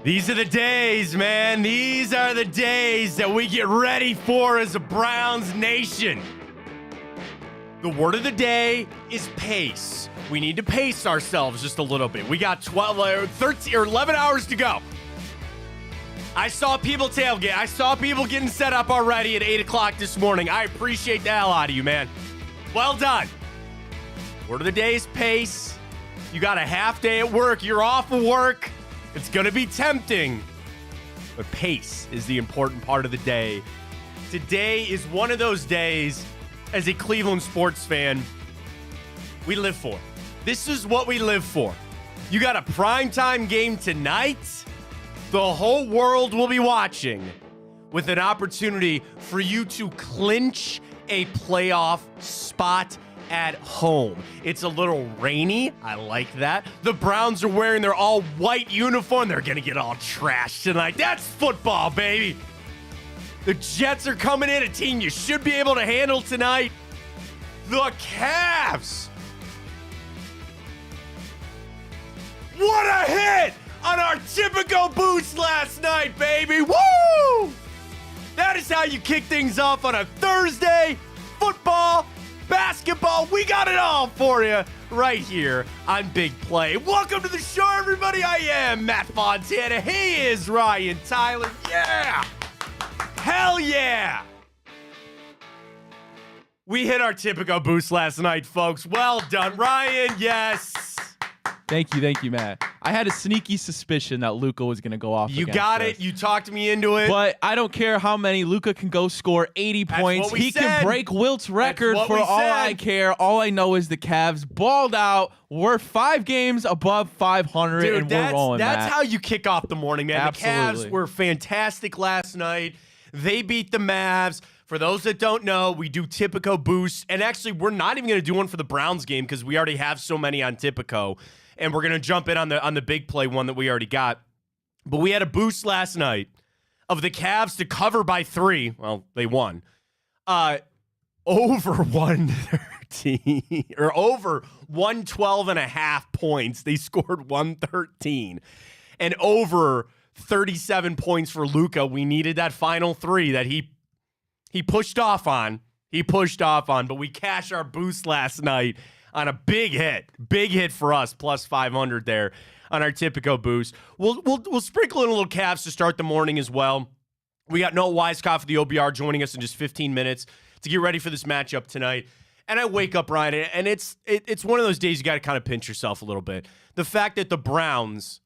These are the days, man. These are the days that we get ready for as a Browns nation. The word of the day is pace. We need to pace ourselves just a little bit. We got 13 or 11 hours to go. I saw people tailgate. I saw people getting set up already at 8 o'clock this morning. I appreciate the hell out of you, man. Well done. Word of the day is pace. You got a half day at work. You're off of work. It's going to be tempting. But pace is the important part of the day. Today is one of those days, as a Cleveland sports fan, we live for. This is what we live for. You got a primetime game tonight. The whole world will be watching with an opportunity for you to clinch a playoff spot at home. It's a little rainy. I like that. The Browns are wearing their all-white uniform. They're going to get all trashed tonight. That's football, baby. The Jets are coming in, a team you should be able to handle tonight. The Cavs. What a hit on our typical boost last night, baby. Woo! That is how you kick things off on a Thursday. Football, basketball, we got it all for you right here on Big Play. Welcome to the show, everybody. I am Matt Fontana. He is Ryan Tyler. Yeah! Hell yeah! We hit our typical boost last night, folks. Well done, Ryan. Yes. Thank you, Matt. I had a sneaky suspicion that Luka was going to go off. You got it. You talked me into it. But I don't care how many. Luka can go score 80 points. He can break Wilt's record for all I care. All I know is the Cavs balled out. We're 5 games above 500, dude, and we're rolling, That's how you kick off the morning, man. Absolutely. The Cavs were fantastic last night. They beat the Mavs. For those that don't know, we do Tipico boosts. And actually, we're not even going to do one for the Browns game because we already have so many on Tipico. And we're going to jump in on the big play one that we already got. But we had a boost last night of the Cavs to cover by 3. Well, they won. Over 113 or over 112.5 points. They scored 113. And over 37 points for Luka. We needed that final 3 that he pushed off on. But we cashed our boost last night on a big hit for us, plus 500 there on our Tipico boost. We'll sprinkle in a little Cavs to start the morning as well. We got Noah Weisskopf of the OBR joining us in just 15 minutes to get ready for this matchup tonight. And I wake up, Ryan, and it's one of those days you got to kind of pinch yourself a little bit. The fact that the Browns,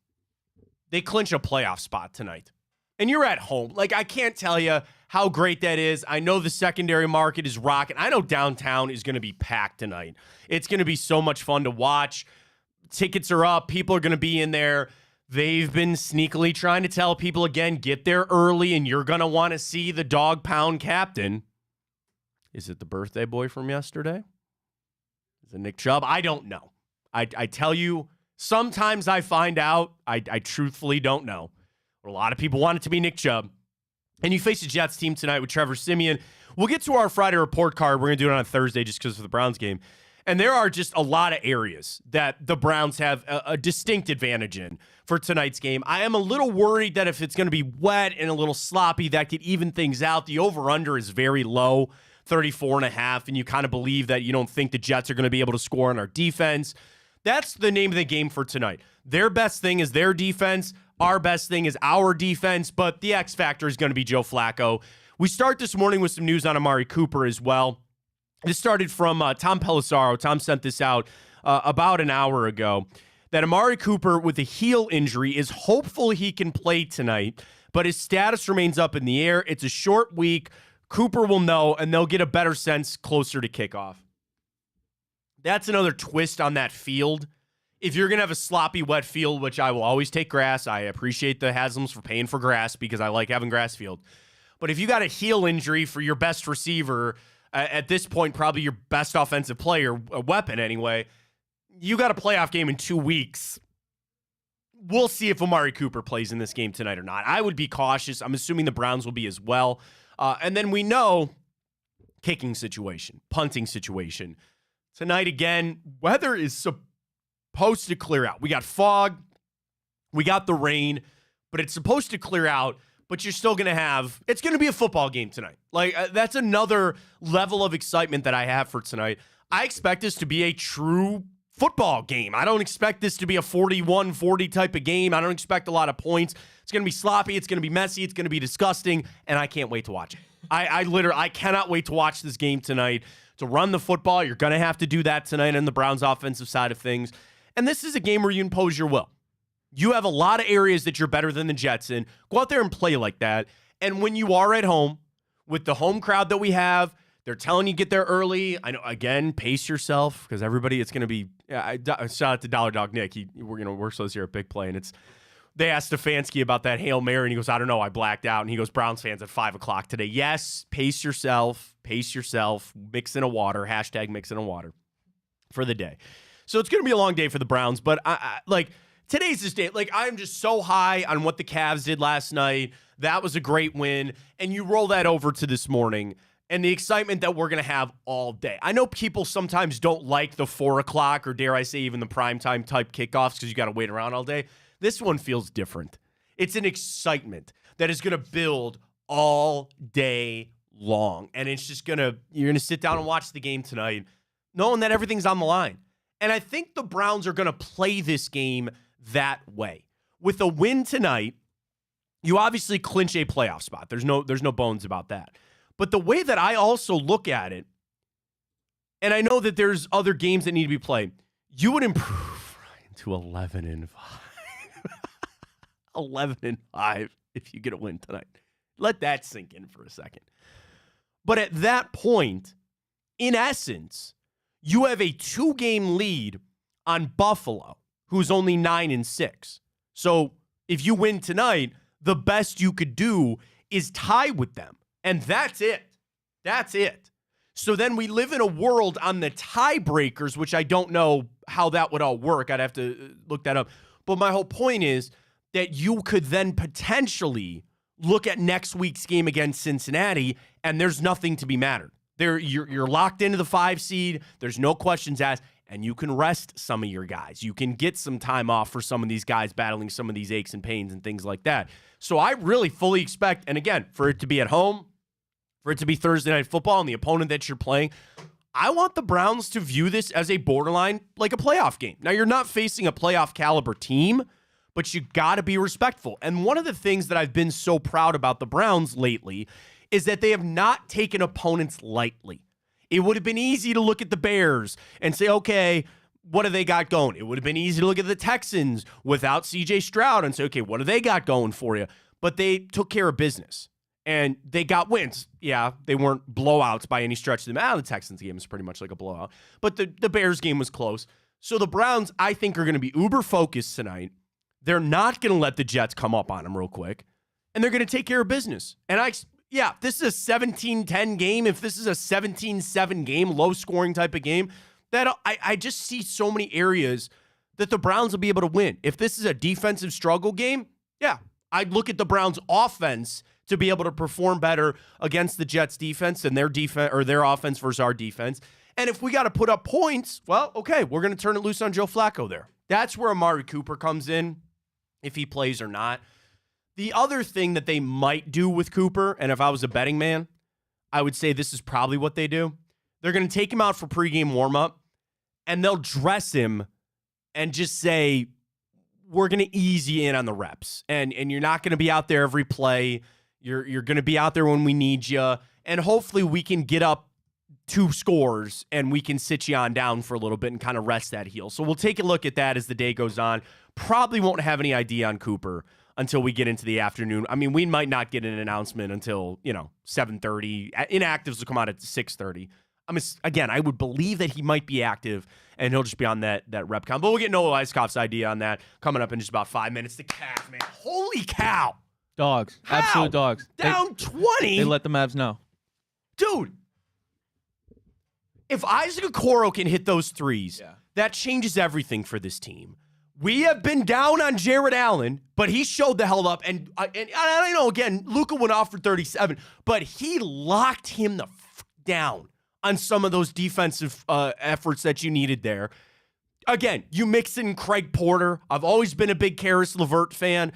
they clinch a playoff spot tonight. And you're at home. Like, I can't tell you how great that is. I know the secondary market is rocking. I know downtown is going to be packed tonight. It's going to be so much fun to watch. Tickets are up. People are going to be in there. They've been sneakily trying to tell people, again, get there early, and you're going to want to see the dog pound captain. Is it the birthday boy from yesterday? Is it Nick Chubb? I don't know. I tell you, sometimes I find out. I truthfully don't know. A lot of people want it to be Nick Chubb. And you face the Jets team tonight with Trevor Siemian. We'll get to our Friday report card. We're going to do it on Thursday just because of the Browns game. And there are just a lot of areas that the Browns have a distinct advantage in for tonight's game. I am a little worried that if it's going to be wet and a little sloppy, that could even things out. The over-under is very low, 34.5, and you kind of believe that you don't think the Jets are going to be able to score on our defense. That's the name of the game for tonight. Their best thing is their defense. Our best thing is our defense, but the X factor is going to be Joe Flacco. We start this morning with some news on Amari Cooper as well. This started from Tom Pelissaro. Tom sent this out about an hour ago, that Amari Cooper with a heel injury is hopeful he can play tonight, but his status remains up in the air. It's a short week. Cooper will know, and they'll get a better sense closer to kickoff. That's another twist on that field. If you're going to have a sloppy, wet field, which I will always take grass, I appreciate the Haslams for paying for grass because I like having grass field. But if you got a heel injury for your best receiver, at this point, probably your best offensive player, a weapon anyway, you got a playoff game in 2 weeks. We'll see if Amari Cooper plays in this game tonight or not. I would be cautious. I'm assuming the Browns will be as well. And then we know kicking situation, punting situation. Tonight, again, weather is supposed to clear out. We got fog. We got the rain. but it's supposed to clear out. But you're still going to have, it's going to be a football game tonight. Like, that's another level of excitement that I have for tonight. I expect this to be a true football game. I don't expect this to be a 41-40 type of game. I don't expect a lot of points. It's going to be sloppy. It's going to be messy. It's going to be disgusting. And I can't wait to watch it. I cannot wait to watch this game tonight. To run the football, you're going to have to do that tonight on the Browns offensive side of things. And this is a game where you impose your will. You have a lot of areas that you're better than the Jets in. Go out there and play like that. And when you are at home, with the home crowd that we have, they're telling you get there early. I know, again, pace yourself, because everybody, it's going to be, shout out to Dollar Dog Nick. We're supposed here at Big Play, and they asked Stefanski about that Hail Mary, and he goes, I don't know, I blacked out. And he goes, Browns fans at 5 o'clock today. Yes, pace yourself, mix in a water, hashtag mix in a water for the day. So it's going to be a long day for the Browns, but today's this day. Like, I'm just so high on what the Cavs did last night. That was a great win. And you roll that over to this morning and the excitement that we're going to have all day. I know people sometimes don't like the 4 o'clock or dare I say even the primetime type kickoffs because you got to wait around all day. This one feels different. It's an excitement that is going to build all day long. And it's just you're going to sit down and watch the game tonight knowing that everything's on the line. And I think the Browns are going to play this game that way. With a win tonight, you obviously clinch a playoff spot. There's no bones about that. But the way that I also look at it, and I know that there's other games that need to be played, you would improve to 11-5. 11-5 if you get a win tonight. Let that sink in for a second. But at that point, in essence, you have a 2-game lead on Buffalo, who's only 9-6. So if you win tonight, the best you could do is tie with them. And that's it. That's it. So then we live in a world on the tiebreakers, which I don't know how that would all work. I'd have to look that up. But my whole point is that you could then potentially look at next week's game against Cincinnati, and there's nothing to be mattered. You're locked into the 5 seed. There's no questions asked. And you can rest some of your guys. You can get some time off for some of these guys battling some of these aches and pains and things like that. So I really fully expect, and again, for it to be at home, for it to be Thursday Night Football and the opponent that you're playing, I want the Browns to view this as a borderline, like a playoff game. Now, you're not facing a playoff caliber team, but you got to be respectful. And one of the things that I've been so proud about the Browns lately is that they have not taken opponents lightly. It would have been easy to look at the Bears and say, okay, what do they got going? It would have been easy to look at the Texans without C.J. Stroud and say, okay, what do they got going for you? But they took care of business, and they got wins. Yeah, they weren't blowouts by any stretch of the Texans game was pretty much like a blowout, but the Bears game was close. So the Browns, I think, are going to be uber focused tonight. They're not going to let the Jets come up on them real quick, and they're going to take care of business. And yeah, this is a 17-10 game. If this is a 17-7 game, low-scoring type of game, that I just see so many areas that the Browns will be able to win. If this is a defensive struggle game, yeah, I'd look at the Browns' offense to be able to perform better against the Jets' defense and their defense or their offense versus our defense. And if we got to put up points, well, okay, we're going to turn it loose on Joe Flacco there. That's where Amari Cooper comes in, if he plays or not. The other thing that they might do with Cooper, and if I was a betting man, I would say this is probably what they do. They're going to take him out for pregame warm-up, and they'll dress him and just say, we're going to ease you in on the reps. And you're not going to be out there every play. You're going to be out there when we need you. And hopefully we can get up 2 scores and we can sit you on down for a little bit and kind of rest that heel. So we'll take a look at that as the day goes on. Probably won't have any idea on Cooper until we get into the afternoon. I mean, we might not get an announcement until, 7:30. Inactives will come out at 6:30. Again, I would believe that he might be active and he'll just be on that rep count. But we'll get Noah Eiskoff's idea on that coming up in just about 5 minutes. The Cavs, man. Holy cow. Dogs. How? Absolute dogs. Down 20? They let the Mavs know. Dude. If Isaac Okoro can hit those threes, that changes everything for this team. We have been down on Jared Allen, but he showed the hell up. And I know, again, Luka went off for 37, but he locked him the down on some of those defensive efforts that you needed there. Again, you mix in Craig Porter. I've always been a big Karis LeVert fan.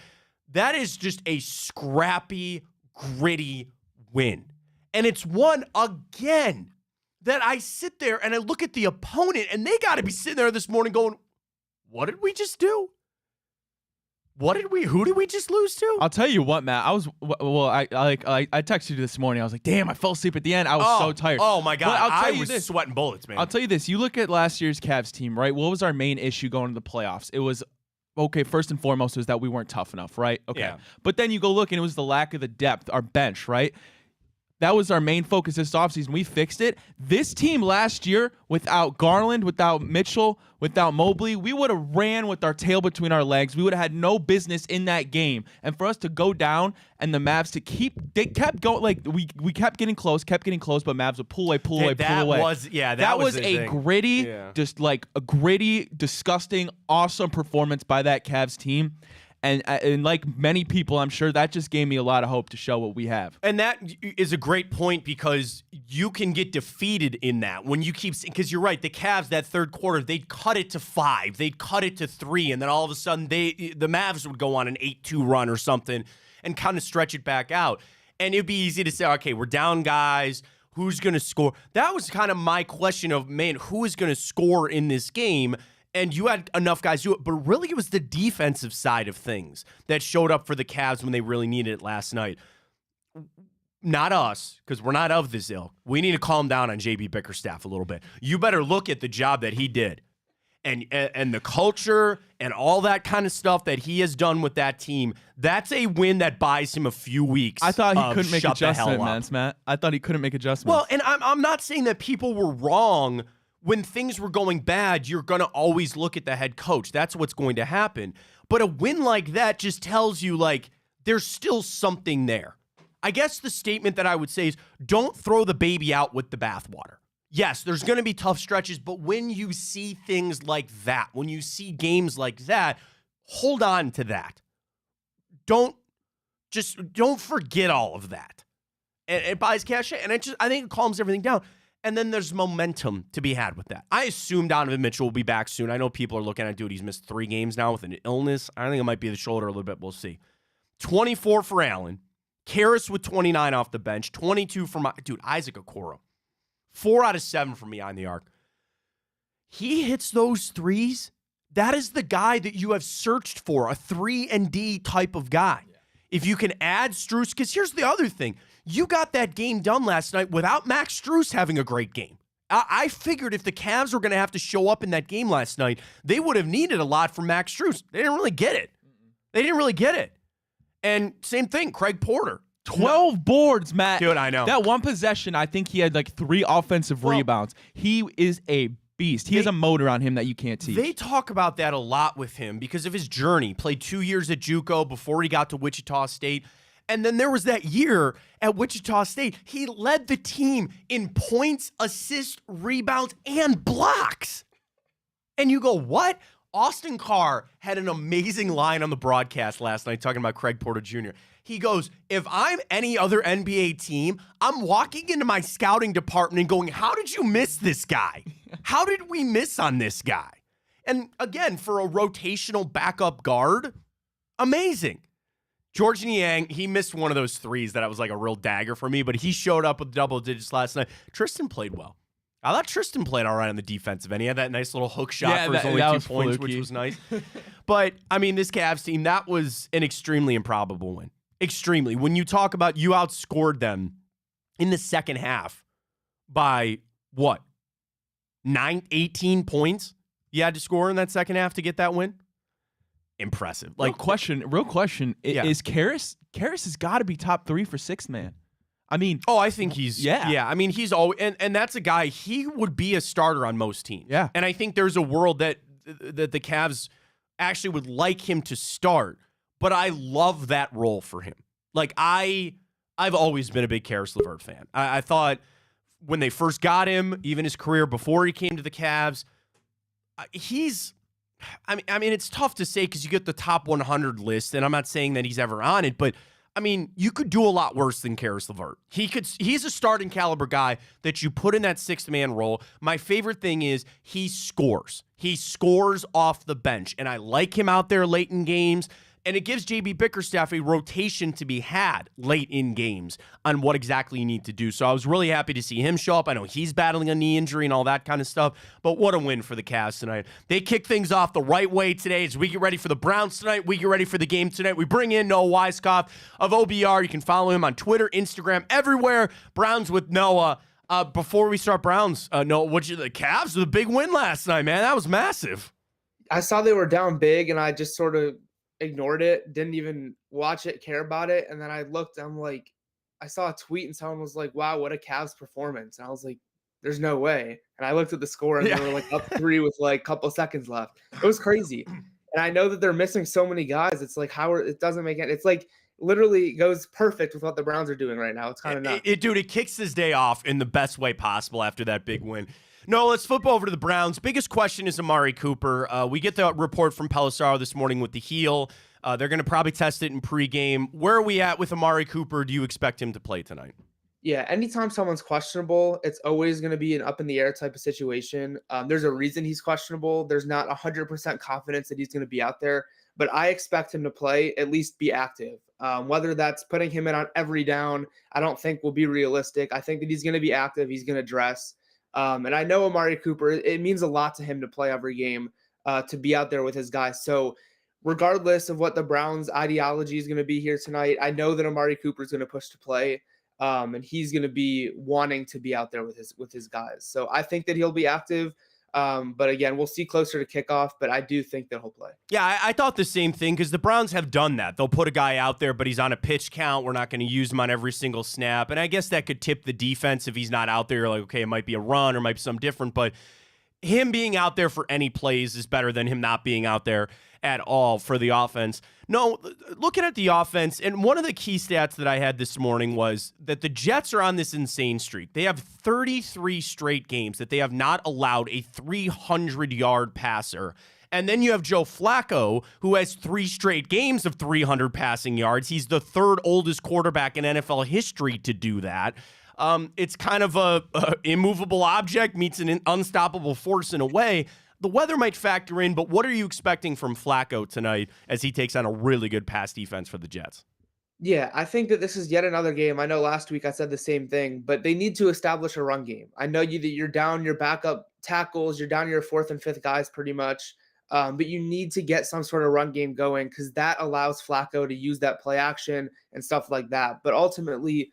That is just a scrappy, gritty win. And it's one, again, that I sit there and I look at the opponent, and they got to be sitting there this morning going, what did we just do? Who did we just lose to? I'll tell you what, Matt. I texted you this morning. I was like, damn, I fell asleep at the end. I was so tired. Oh, my God. I was sweating bullets, man. I'll tell you this. You look at last year's Cavs team, right? What was our main issue going to the playoffs? It was, okay, first and foremost, was that we weren't tough enough, right? Okay. Yeah. But then you go look, and it was the lack of the depth, our bench, right? That was our main focus this offseason. We fixed it. This team last year, without Garland, without Mitchell, without Mobley, we would have ran with our tail between our legs. We would have had no business in that game. And for us to go down and the Mavs to they kept going, like we kept getting close, but Mavs would pull away. That was a gritty, just like a gritty, disgusting, awesome performance by that Cavs team. And like many people, I'm sure that just gave me a lot of hope to show what we have. And that is a great point, because you can get defeated in that when you keep, because you're right, the Cavs that third quarter, they'd cut it to 5, they'd cut it to 3, and then all of a sudden the Mavs would go on an 8-2 run or something and kind of stretch it back out. And it'd be easy to say, okay, we're down guys, who's going to score? That was kind of my question of, man, who is going to score in this game? And you had enough guys do it, but really it was the defensive side of things that showed up for the Cavs when they really needed it last night. Not us, because we're not of this ilk. We need to calm down on JB Bickerstaff a little bit. You better look at the job that he did, and the culture and all that kind of stuff that he has done with that team. That's a win that buys him a few weeks. I thought he couldn't make adjustments, Matt. I thought he couldn't make adjustments. Well, and I'm not saying that people were wrong. When things were going bad, you're going to always look at the head coach. That's what's going to happen. But a win like that just tells you, like, there's still something there. I guess the statement that I would say is, don't throw the baby out with the bathwater. Yes, there's going to be tough stretches, but when you see things like that, when you see games like that, hold on to that. Don't forget all of that. And it buys cash, and I think it calms everything down. And then there's momentum to be had with that. I assume Donovan Mitchell will be back soon. I know people are looking at, dude, he's missed 3 games now with an illness. I think it might be the shoulder a little bit. We'll see. 24 for Allen. Karras with 29 off the bench. 22 for Isaac Okoro. 4 out of 7 for me on the arc. He hits those threes. That is the guy that you have searched for, a 3-and-D type of guy. Yeah. If you can add Strus, because here's the other thing. You got that game done last night without Max Strus having a great game. I figured if the Cavs were going to have to show up in that game last night, they would have needed a lot from Max Strus. They didn't really get it. And same thing, Craig Porter. 12 boards, Matt. Dude, I know. That one possession, I think he had like 3 offensive rebounds. He is a beast. He has a motor on him that you can't teach. They talk about that a lot with him because of his journey. Played 2 years at JUCO before he got to Wichita State. And then there was that year at Wichita State, he led the team in points, assists, rebounds, and blocks. And you go, what? Austin Carr had an amazing line on the broadcast last night talking about Craig Porter Jr. He goes, if I'm any other NBA team, I'm walking into my scouting department and going, how did you miss this guy? How did we miss on this guy? And again, for a rotational backup guard, amazing. George Niang, he missed one of those threes that was like a real dagger for me, but he showed up with double digits last night. Tristan played well. I thought Tristan played all right on the defensive end. He had that nice little hook shot for his only 2 points, which was nice. But, I mean, this Cavs team, that was an extremely improbable win. Extremely. When you talk about you outscored them in the second half by, what, 18 points you had to score in that second half to get that win? Impressive. Like, real question. Is Karras has got to be top 3 for sixth man. I mean, I think he's I mean, he's always and that's a guy, he would be a starter on most teams. Yeah. And I think there's a world that the Cavs actually would like him to start, but I love that role for him. Like I've always been a big Karis LeVert fan. I thought when they first got him, even his career before he came to the Cavs, I mean, it's tough to say because you get the top 100 list, and I'm not saying that he's ever on it, but I mean, you could do a lot worse than Karis LeVert. He's a starting caliber guy that you put in that sixth man role. My favorite thing is he scores. He scores off the bench, and I like him out there late in games. And it gives JB Bickerstaff a rotation to be had late in games on what exactly you need to do. So I was really happy to see him show up. I know he's battling a knee injury and all that kind of stuff, but what a win for the Cavs tonight. They kick things off the right way today as we get ready for the Browns tonight. We get ready for the game tonight. We bring in Noah Weiskopf of OBR. You can follow him on Twitter, Instagram, everywhere. Browns with Noah. Before we start Browns, Noah, the Cavs with a big win last night, man. That was massive. I saw they were down big, and I just sort of ignored it, didn't even watch it, care about it. And then I looked, I'm like, I saw a tweet and someone was like, wow, what a Cavs performance. And I was like, there's no way. And I looked at the score and they were like up 3 with like a couple seconds left. It was crazy. And I know that they're missing so many guys. It's like it doesn't make it. It's like literally goes perfect with what the Browns are doing right now. It's kind of nuts. Dude, it kicks his day off in the best way possible after that big win. No, let's flip over to the Browns. Biggest question is Amari Cooper. We get the report from Pelissaro this morning with the heel. They're going to probably test it in pregame. Where are we at with Amari Cooper? Do you expect him to play tonight? Yeah, anytime someone's questionable, it's always going to be an up-in-the-air type of situation. There's a reason he's questionable. There's not 100% confidence that he's going to be out there, but I expect him to play, at least be active. Whether that's putting him in on every down, I don't think will be realistic. I think that he's going to be active. He's going to dress. And I know Amari Cooper, it means a lot to him to play every game, to be out there with his guys. So regardless of what the Browns' ideology is going to be here tonight, I know that Amari Cooper is going to push to play, and he's going to be wanting to be out there with his guys. So I think that he'll be active. But again, we'll see closer to kickoff, but I do think that he'll play. Yeah, I thought the same thing because the Browns have done that. They'll put a guy out there, but he's on a pitch count. We're not going to use him on every single snap. And I guess that could tip the defense if he's not out there. Like, okay, it might be a run or might be something different, but him being out there for any plays is better than him not being out there at all for the offense. No, looking at the offense, and one of the key stats that I had this morning was that the Jets are on this insane streak. They have 33 straight games that they have not allowed a 300-yard passer. And then you have Joe Flacco, who has 3 straight games of 300 passing yards. He's the 3rd oldest quarterback in NFL history to do that. It's kind of a immovable object meets an unstoppable force in a way. The weather might factor in, but what are you expecting from Flacco tonight as he takes on a really good pass defense for the Jets? Yeah, I think that this is yet another game. I know last week I said the same thing, but they need to establish a run game. I know that you're down your backup tackles, you're down your 4th and 5th guys pretty much, but you need to get some sort of run game going because that allows Flacco to use that play action and stuff like that. But ultimately,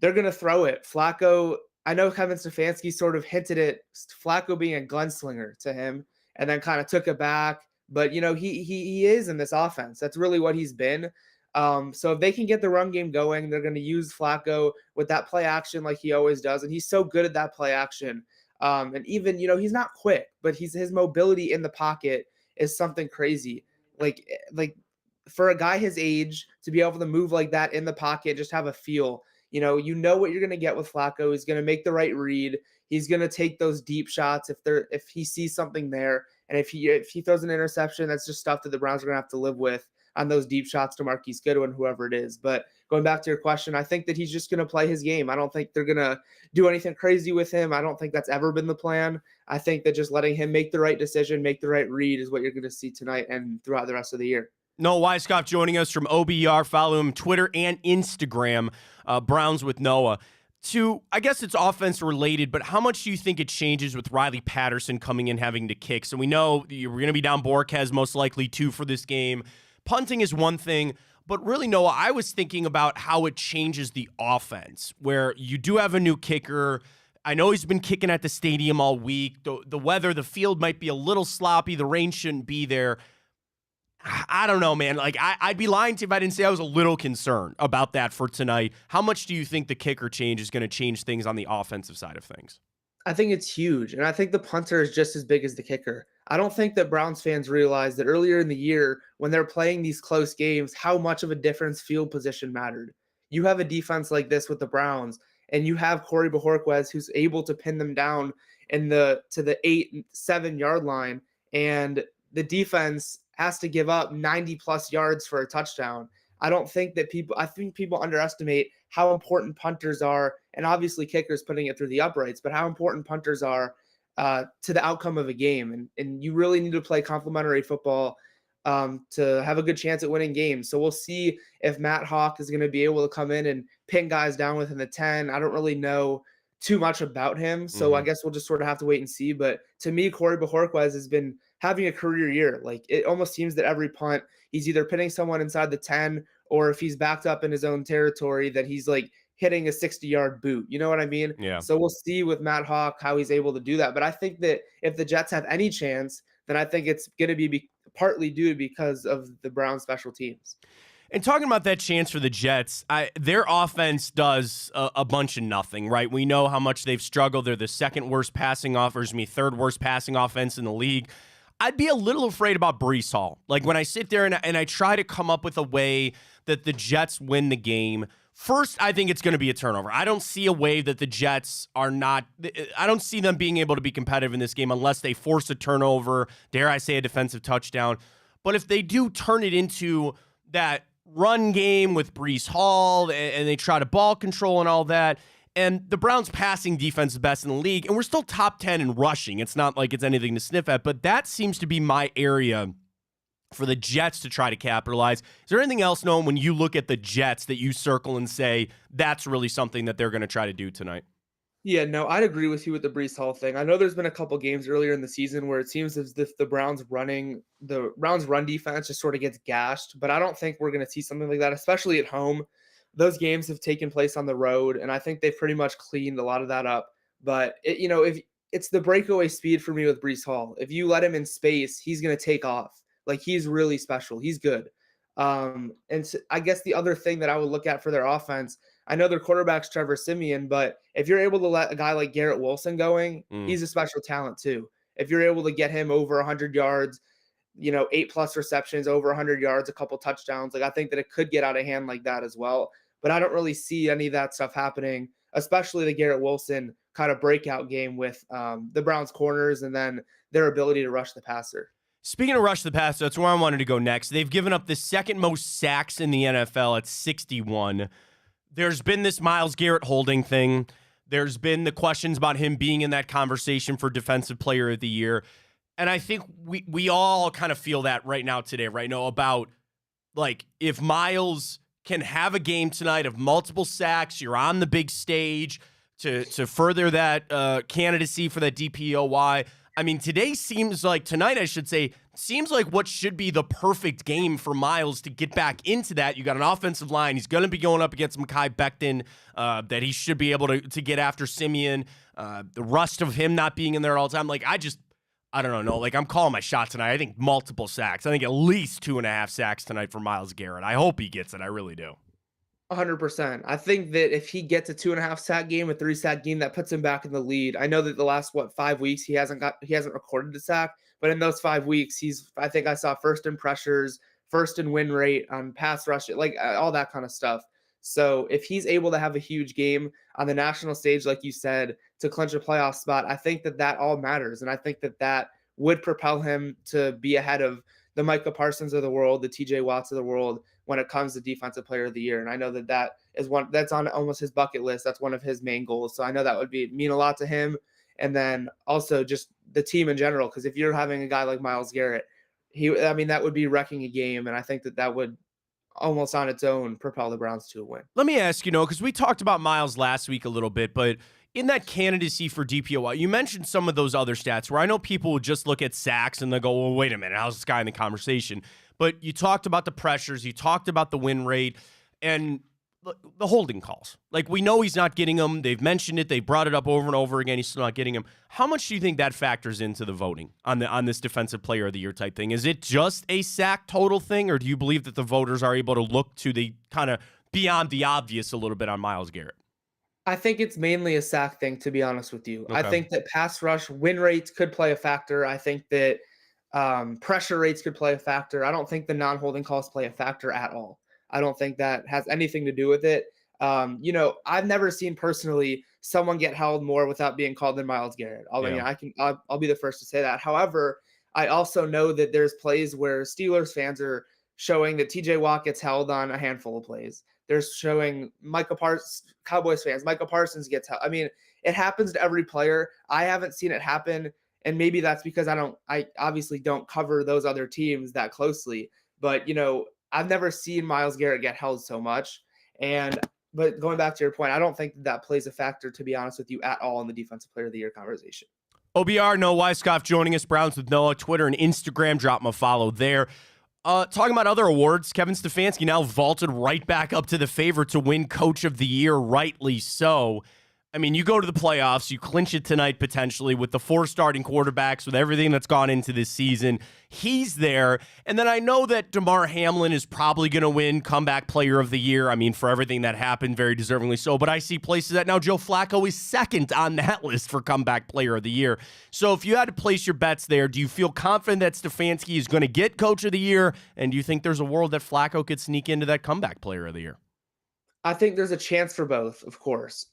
they're going to throw it. Flacco, I know Kevin Stefanski sort of hinted at Flacco being a gunslinger to him and then kind of took it back. But, you know, he is in this offense. That's really what he's been. So if they can get the run game going, they're going to use Flacco with that play action like he always does. And he's so good at that play action. And even, you know, he's not quick, but his mobility in the pocket is something crazy. Like for a guy his age to be able to move like that in the pocket, just have a feel. You know what you're going to get with Flacco. He's going to make the right read. He's going to take those deep shots if he sees something there. And if he throws an interception, that's just stuff that the Browns are going to have to live with on those deep shots to Marquise Goodwin, whoever it is. But going back to your question, I think that he's just going to play his game. I don't think they're going to do anything crazy with him. I don't think that's ever been the plan. I think that just letting him make the right decision, make the right read is what you're going to see tonight and throughout the rest of the year. Noah Weiskopf joining us from OBR. Follow him Twitter and Instagram, Browns with Noah. I guess it's offense related, but how much do you think it changes with Riley Patterson coming in having to kick? So we know you're going to be down Borquez most likely 2 for this game. Punting is one thing, but really, Noah, I was thinking about how it changes the offense, where you do have a new kicker. I know he's been kicking at the stadium all week. The weather, the field might be a little sloppy. The rain shouldn't be there. I don't know, man. Like, I'd be lying to you if I didn't say I was a little concerned about that for tonight. How much do you think the kicker change is going to change things on the offensive side of things? I think it's huge, and I think the punter is just as big as the kicker. I don't think that Browns fans realize that earlier in the year, when they're playing these close games, how much of a difference field position mattered. You have a defense like this with the Browns, and you have Corey Bojorquez who's able to pin them down to the 8-7 yard line, and the defense has to give up 90 plus yards for a touchdown. I think people underestimate how important punters are, and obviously kickers putting it through the uprights, but how important punters are to the outcome of a game. And you really need to play complementary football to have a good chance at winning games. So we'll see if Matt Hawk is going to be able to come in and pin guys down within the 10. I don't really know too much about him, so I guess we'll just sort of have to wait and see. But to me, Corey Bajorquez has been having a career year. Like, it almost seems that every punt, he's either pinning someone inside the 10, or if he's backed up in his own territory, that he's like hitting a 60-yard boot. You know what I mean? Yeah. So we'll see with Matt Hawk how he's able to do that. But I think that if the Jets have any chance, then I think it's going to be partly due because of the Browns special teams. And talking about that chance for the Jets, their offense does a bunch of nothing, right? We know how much they've struggled. They're the third worst passing offense in the league. I'd be a little afraid about Breece Hall. Like, when I sit there and I try to come up with a way that the Jets win the game, first, I think it's going to be a turnover. I don't see a way that the Jets are not – I don't see them being able to be competitive in this game unless they force a turnover, dare I say a defensive touchdown. But if they do turn it into that run game with Breece Hall and they try to ball control and all that, and the Browns' passing defense is best in the league, and we're still top 10 in rushing. It's not like it's anything to sniff at, but that seems to be my area for the Jets to try to capitalize. Is there anything else, Noam, when you look at the Jets that you circle and say that's really something that they're going to try to do tonight? Yeah, no, I'd agree with you with the Breece Hall thing. I know there's been a couple games earlier in the season where it seems as if the Browns run defense just sort of gets gashed, but I don't think we're going to see something like that, especially at home. Those games have taken place on the road, and I think they've pretty much cleaned a lot of that up. But if it's the breakaway speed for me with Breece Hall, if you let him in space, he's going to take off. Like, he's really special. He's good. And so I guess the other thing that I would look at for their offense, I know their quarterback's Trevor Siemian, but if you're able to let a guy like Garrett Wilson going, he's a special talent too. If you're able to get him over 100 yards, 8+ receptions, over 100 yards, a couple touchdowns, like, I think that it could get out of hand like that as well. But I don't really see any of that stuff happening, especially the Garrett Wilson kind of breakout game with the Browns corners and then their ability to rush the passer. Speaking of rush the passer, that's where I wanted to go next. They've given up the second most sacks in the NFL at 61. There's been this Myles Garrett holding thing. There's been the questions about him being in that conversation for Defensive Player of the Year. And I think we all kind of feel that right now today, right now, about, like, if Myles can have a game tonight of multiple sacks, you're on the big stage to further that candidacy for that DPOY. I mean, tonight, I should say, seems like what should be the perfect game for Myles to get back into that. You got an offensive line. He's going to be going up against Mekhi Becton, that he should be able to get after Siemian. The rust of him not being in there all the time. Like, I don't know. Like, I'm calling my shot tonight. I think multiple sacks. I think at least 2.5 sacks tonight for Myles Garrett. I hope he gets it. I really do. 100%. I think that if he gets a 2.5 sack game, a 3 sack game, that puts him back in the lead. I know that the last 5 weeks he hasn't recorded the sack, but in those 5 weeks I think I saw first in pressures, first in win rate on pass rush, like all that kind of stuff. So if he's able to have a huge game on the national stage, like you said, to clinch a playoff spot, I think that all matters, and I think that would propel him to be ahead of the Micah Parsons of the world, the TJ Watts of the world, when it comes to Defensive Player of the Year. And I know that is one that's on almost his bucket list. That's one of his main goals. So I know that would mean a lot to him. And then also just the team in general, because if you're having a guy like Myles Garrett, that would be wrecking a game. And I think that would almost on its own propel the Browns to a win. Let me ask you, because we talked about Myles last week a little bit, but in that candidacy for DPOY, you mentioned some of those other stats where I know people would just look at sacks and they go, well, wait a minute, how's this guy in the conversation? But you talked about the pressures, you talked about the win rate, and the holding calls. Like, we know he's not getting them. They've mentioned it. They brought it up over and over again. He's still not getting them. How much do you think that factors into the voting on this Defensive Player of the Year type thing? Is it just a sack total thing, or do you believe that the voters are able to look to the kind of beyond the obvious a little bit on Myles Garrett? I think it's mainly a sack thing, to be honest with you. Okay. I think that pass rush win rates could play a factor. I think that pressure rates could play a factor. I don't think the non-holding calls play a factor at all. I don't think that has anything to do with it. I've never seen personally someone get held more without being called than Myles Garrett. I'll be the first to say that. However, I also know that there's plays where Steelers fans are showing that TJ Watt gets held on a handful of plays. They're showing Cowboys fans, Micah Parsons gets held. I mean, it happens to every player. I haven't seen it happen And maybe that's because I obviously don't cover those other teams that closely. But, I've never seen Myles Garrett get held so much. But going back to your point, I don't think that plays a factor, to be honest with you, at all in the Defensive Player of the Year conversation. OBR, Noah Weiskopf joining us, Browns with Noah, Twitter and Instagram. Drop him a follow there. Talking about other awards, Kevin Stefanski now vaulted right back up to the favorite to win Coach of the Year, rightly so. I mean, you go to the playoffs, you clinch it tonight potentially with the 4 starting quarterbacks, with everything that's gone into this season. He's there. And then I know that DeMar Hamlin is probably going to win Comeback Player of the Year. I mean, for everything that happened, very deservingly so. But I see places that now Joe Flacco is second on that list for Comeback Player of the Year. So if you had to place your bets there, do you feel confident that Stefanski is going to get Coach of the Year? And do you think there's a world that Flacco could sneak into that Comeback Player of the Year? I think there's a chance for both, of course.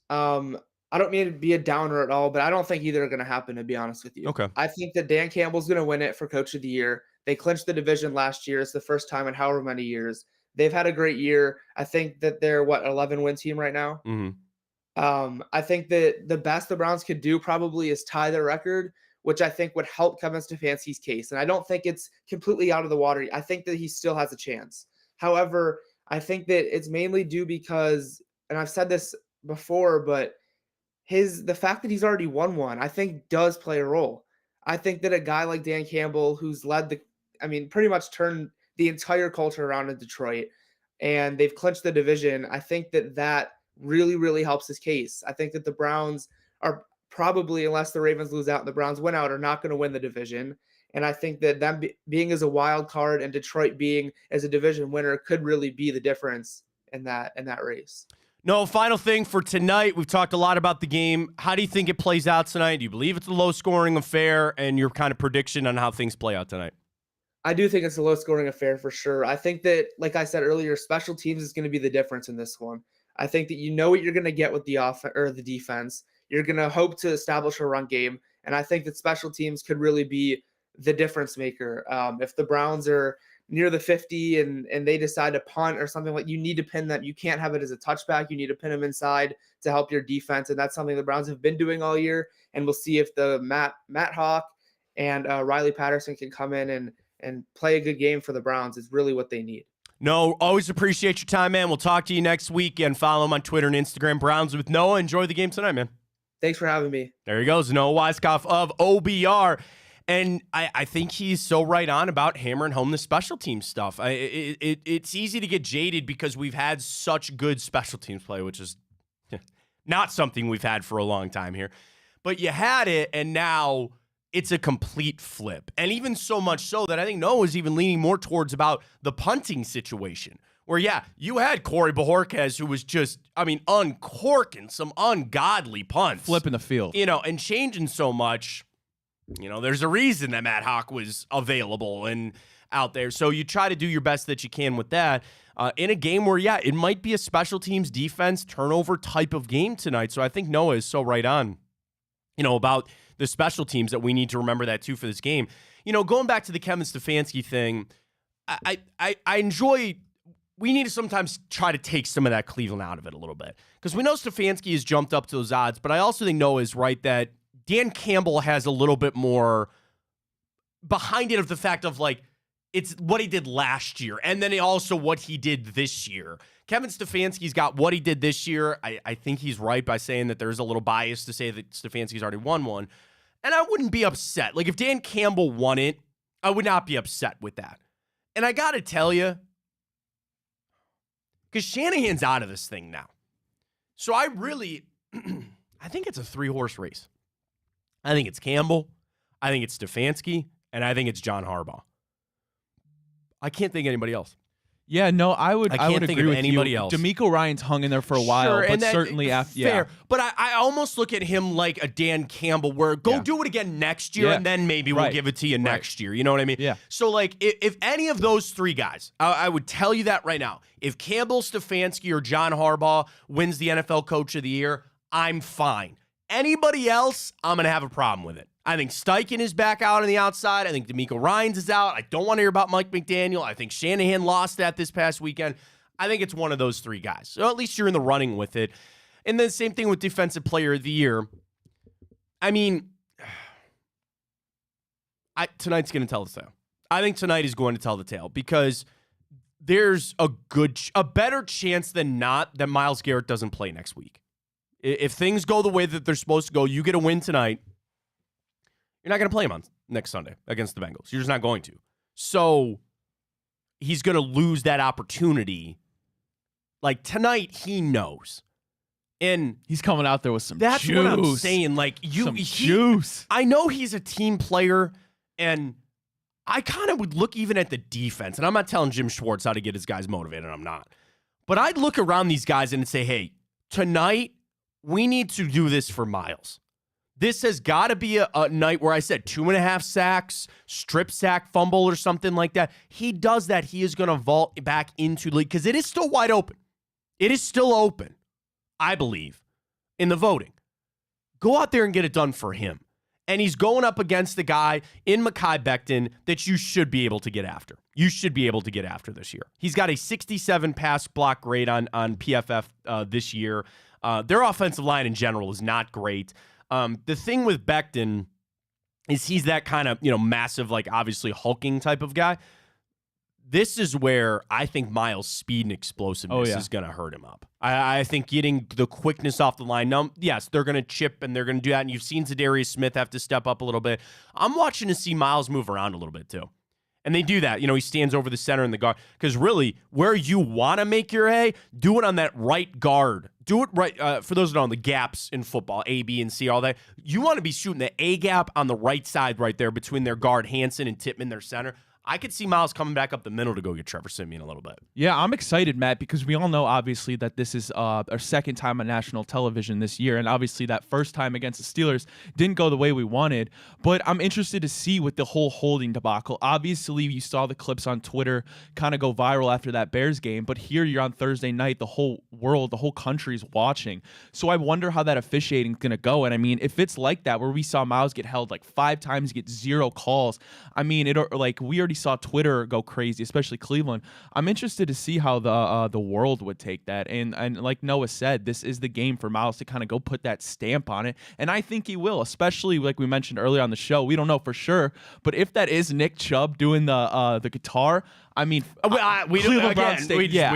I don't mean to be a downer at all, but I don't think either are going to happen, to be honest with you. Okay. I think that Dan Campbell's going to win it for Coach of the Year. They clinched the division last year. It's the first time in however many years. They've had a great year. I think that they're, 11-win team right now? Mm-hmm. I think that the best the Browns could do probably is tie their record, which I think would help Kevin Stefanski's case. And I don't think it's completely out of the water. I think that he still has a chance. However, I think that it's mainly due because, and I've said this before, but the fact that he's already won one, I think does play a role. I think that a guy like Dan Campbell, who's pretty much turned the entire culture around in Detroit, and they've clinched the division, I think that really, really helps his case. I think that the Browns are probably, unless the Ravens lose out and the Browns win out, are not going to win the division. And I think that them being as a wild card and Detroit being as a division winner could really be the difference in that race. No, final thing for tonight. We've talked a lot about the game. How do you think it plays out tonight? Do you believe it's a low-scoring affair, and your kind of prediction on how things play out tonight? I do think it's a low-scoring affair for sure. I think that, like I said earlier, special teams is going to be the difference in this one. I think that you know what you're going to get with the offense or the defense. You're going to hope to establish a run game, and I think that special teams could really be the difference maker. If the Browns are near the 50 and they decide to punt or something, like, you need to pin them. You can't have it as a touchback. You need to pin them inside to help your defense. And that's something the Browns have been doing all year. And we'll see if the Matt Hawk and Riley Patterson can come in and play a good game for the Browns. Is really what they need. No, always appreciate your time, man. We'll talk to you next week, and follow him on Twitter and Instagram. Browns with Noah. Enjoy the game tonight, man. Thanks for having me. There he goes, Noah Weiskopf of OBR. And I think he's so right on about hammering home the special team stuff. It's easy to get jaded because we've had such good special teams play, which is not something we've had for a long time here. But you had it, and now it's a complete flip. And even so much so that I think Noah's even leaning more towards about the punting situation. Where, yeah, you had Corey Bojorquez, who was just, uncorking some ungodly punts. Flipping the field. And changing so much. There's a reason that Matt Hawk was available and out there. So you try to do your best that you can with that in a game where, yeah, it might be a special teams defense turnover type of game tonight. So I think Noah is so right on, about the special teams that we need to remember that too for this game. Going back to the Kevin Stefanski thing, I enjoy. We need to sometimes try to take some of that Cleveland out of it a little bit because we know Stefanski has jumped up to those odds, but I also think Noah is right that Dan Campbell has a little bit more behind it of the fact of, like, it's what he did last year and then also what he did this year. Kevin Stefanski's got what he did this year. I think he's right by saying that there's a little bias to say that Stefanski's already won one. And I wouldn't be upset. Like, if Dan Campbell won it, I would not be upset with that. And I got to tell you, because Shanahan's out of this thing now. So I think it's a 3-horse race. I think it's Campbell, I think it's Stefanski, and I think it's John Harbaugh. I can't think of anybody else. Yeah, no, I would think agree of with anybody you. else. DeMeco Ryans hung in there for a while, but certainly after. Fair. Yeah. But I almost look at him like a Dan Campbell, where go do it again next year, and then maybe we'll give it to you next year. You know what I mean? Yeah. So, like, if any of those three guys, I would tell you that right now. If Campbell, Stefanski, or John Harbaugh wins the NFL Coach of the Year, I'm fine. Anybody else, I'm going to have a problem with it. I think Steichen is back out on the outside. I think DeMeco Ryans is out. I don't want to hear about Mike McDaniel. I think Shanahan lost that this past weekend. I think it's one of those three guys. So at least you're in the running with it. And then same thing with Defensive Player of the Year. I mean, tonight's going to tell the tale. I think tonight is going to tell the tale because there's a better chance than not that Myles Garrett doesn't play next week. If things go the way that they're supposed to go, you get a win tonight, you're not going to play him on next Sunday against the Bengals. You're just not going to. So he's going to lose that opportunity. Like tonight, he knows. And he's coming out there with some that's juice. What I'm saying. Like juice. I know he's a team player, and I kind of would look even at the defense. And I'm not telling Jim Schwartz how to get his guys motivated. I'm not. But I'd look around these guys and say, hey, tonight we need to do this for Myles. This has got to be a night where I said 2.5 sacks, strip sack, fumble, or something like that. He does that. He is going to vault back into the league because it is still wide open. It is still open, I believe, in the voting. Go out there and get it done for him. And he's going up against the guy in Mekhi Becton that you should be able to get after. You should be able to get after this year. He's got a 67 pass block grade on PFF this year. Their offensive line in general is not great. The thing with Becton is he's that kind of, massive, like obviously hulking type of guy. This is where I think Myles' speed and explosiveness is going to hurt him up. I think getting the quickness off the line. Now, yes, they're going to chip and they're going to do that. And you've seen Zadarius Smith have to step up a little bit. I'm watching to see Myles move around a little bit too. And they do that. He stands over the center and the guard. Because really, where you want to make your hay, do it on that right guard. Do it right. For those who don't know, the gaps in football, A, B, and C, all that. You want to be shooting the A gap on the right side right there between their guard, Hansen, and Tippmann, their center. I could see Myles coming back up the middle to go get Trevor Siemian a little bit. Yeah, I'm excited, Matt, because we all know, obviously, that this is our second time on national television this year, and obviously that first time against the Steelers didn't go the way we wanted, but I'm interested to see with the whole holding debacle. Obviously, you saw the clips on Twitter kind of go viral after that Bears game, but here you're on Thursday night, the whole world, the whole country's watching. So I wonder how that officiating is going to go, and I mean, if it's like that, where we saw Myles get held like 5 times, get 0 calls, I mean, we already saw Twitter go crazy, especially Cleveland. I'm interested to see how the world would take that. And like Noah said, this is the game for Myles to kind of go put that stamp on it. And I think he will, especially like we mentioned earlier on the show. We don't know for sure, but if that is Nick Chubb doing the guitar, I mean, we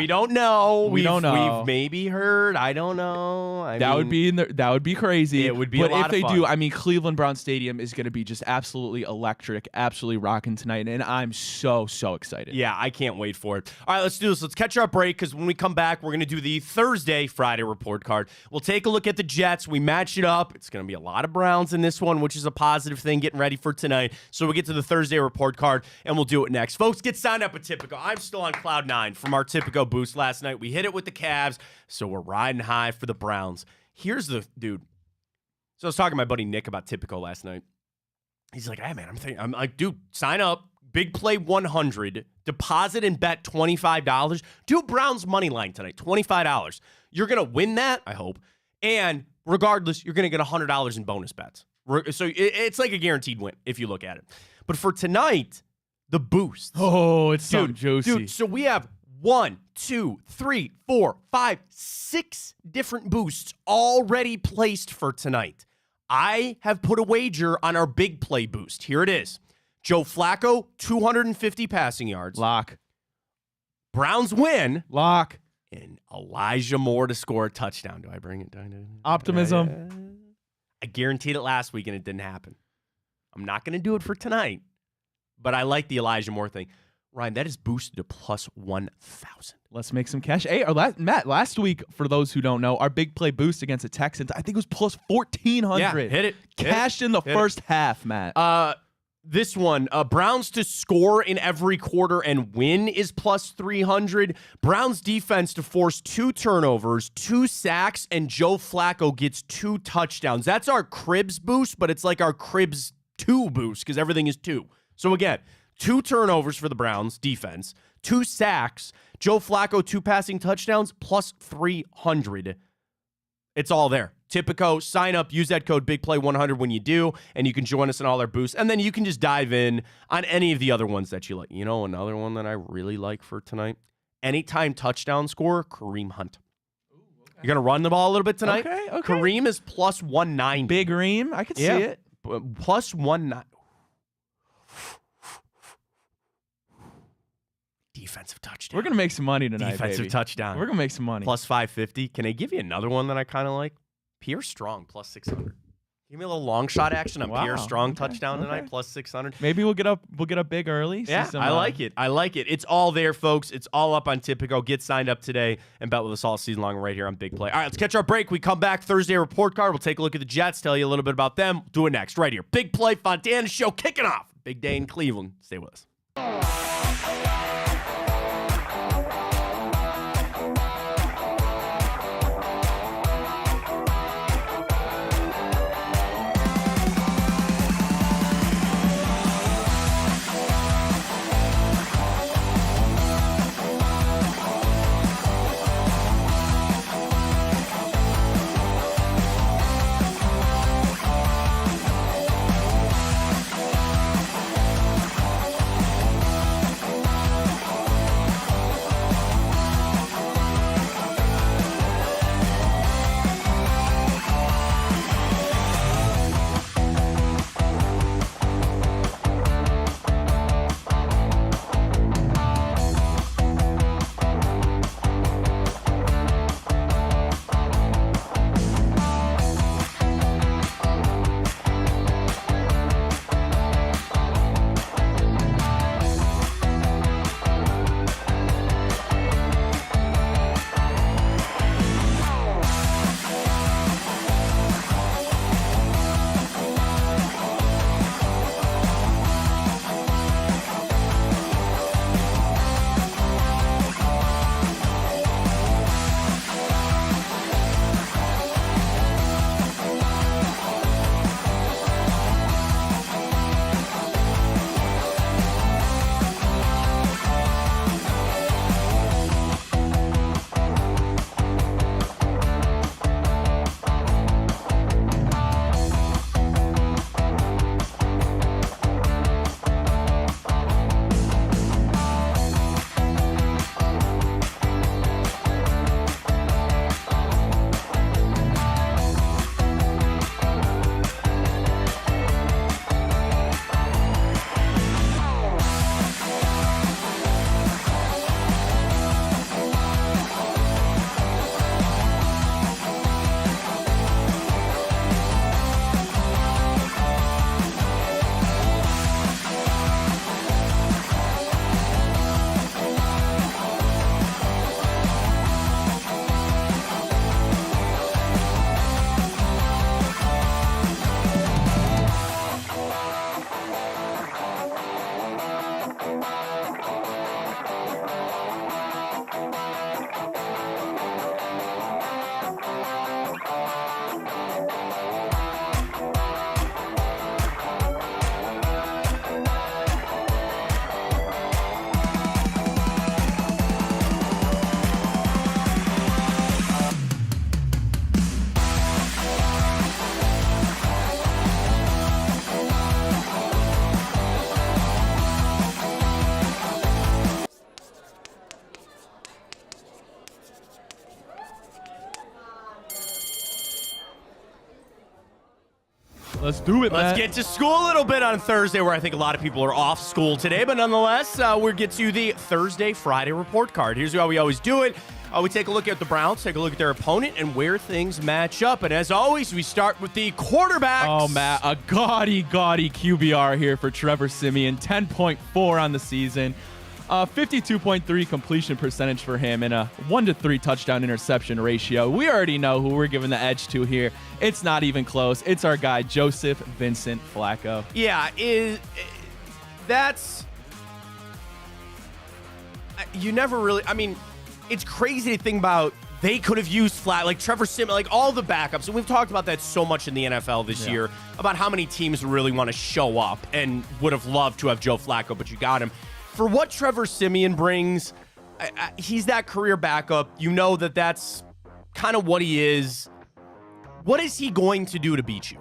don't know. We don't know. We've maybe heard. I don't know. That would be crazy. It would be. But a lot if they of fun. do, I mean, Cleveland Brown Stadium is going to be just absolutely electric, absolutely rocking tonight, and I'm so excited. Yeah, I can't wait for it. All right, let's do this. Let's catch our break because when we come back, we're going to do the Friday report card. We'll take a look at the Jets. We match it up. It's going to be a lot of Browns in this one, which is a positive thing. Getting ready for tonight. So we'll get to the Thursday report card and we'll do it next, folks. Get signed up with Typico. I'm still on cloud 9 from our Typico boost last night. We hit it with the Cavs, so we're riding high for the Browns. Here's the dude. So I was talking to my buddy Nick about Typico last night. He's like, hey, man, I'm like, dude, sign up. Big play 100. Deposit and bet $25. Do Browns money line tonight, $25. You're going to win that, I hope. And regardless, you're going to get $100 in bonus bets. So it's like a guaranteed win if you look at it. But for tonight, the boost. Oh, it's so juicy. Dude, so we have 1, 2, 3, 4, 5, 6 different boosts already placed for tonight. I have put a wager on our big play boost. Here it is. Joe Flacco, 250 passing yards. Lock. Browns win. Lock. And Elijah Moore to score a touchdown. Do I bring it down? Optimism. I guaranteed it last week and it didn't happen. I'm not going to do it for tonight, but I like the Elijah Moore thing. Ryan, that is boosted to plus 1,000. Let's make some cash. Hey, Matt, last week, for those who don't know, our big play boost against the Texans, I think it was plus 1,400. Yeah, hit it. Cashed in the first half, Matt. This one, Browns to score in every quarter and win is plus 300. Browns defense to force 2 turnovers, 2 sacks, and Joe Flacco gets 2 touchdowns. That's our Cribs boost, but it's like our Cribs 2 boost because everything is 2. So again, 2 turnovers for the Browns defense, 2 sacks, Joe Flacco 2 passing touchdowns, plus 300. It's all there. Typico, sign up, use that code BigPlay100 when you do, and you can join us in all our boosts. And then you can just dive in on any of the other ones that you like. You know, another one that I really like for tonight? Anytime touchdown scorer, Kareem Hunt. Ooh, okay. You're going to run the ball a little bit tonight? Okay. Kareem is plus 190. Big Reem, I can see it. Plus 190. defensive touchdown. We're going to make some money tonight, defensive baby. touchdown. We're going to make some money. Plus 550. Can I give you another one that I kind of like? Pierre Strong, plus 600. Give me a little long shot action on Pierre Strong touchdown tonight, plus 600. Maybe we'll get up big early. Yeah, I like it. I like it. It's all there, folks. It's all up on Tipico. Get signed up today and bet with us all season long right here on Big Play. All right, let's catch our break. We come back Thursday report card. We'll take a look at the Jets, tell you a little bit about them. Do it next right here. Big Play Fontana show kicking off. Big day in Cleveland. Stay with us. Let's do it, Let's Matt. get to school a little bit on Thursday, where I think a lot of people are off school today. But nonetheless, we'll get to the Thursday, Friday report card. Here's how we always do it. We take a look at the Browns, take a look at their opponent, and where things match up. And as always, we start with the quarterbacks. Oh, Matt, a gaudy QBR here for Trevor Siemian. 10.4 on the season. 52.3 completion percentage for him and a 1-to-3 touchdown interception ratio. We already know who we're giving the edge to here. It's not even close. It's our guy, Joseph Vincent Flacco. Yeah, that's... You never really... I mean, it's crazy to think about they could have used like Trevor Siemian, like all the backups. And we've talked about that so much in the NFL this year, about how many teams really want to show up and would have loved to have Joe Flacco, but you got him. For what Trevor Siemian brings, he's that career backup. You know that's kind of what he is. What is he going to do to beat you?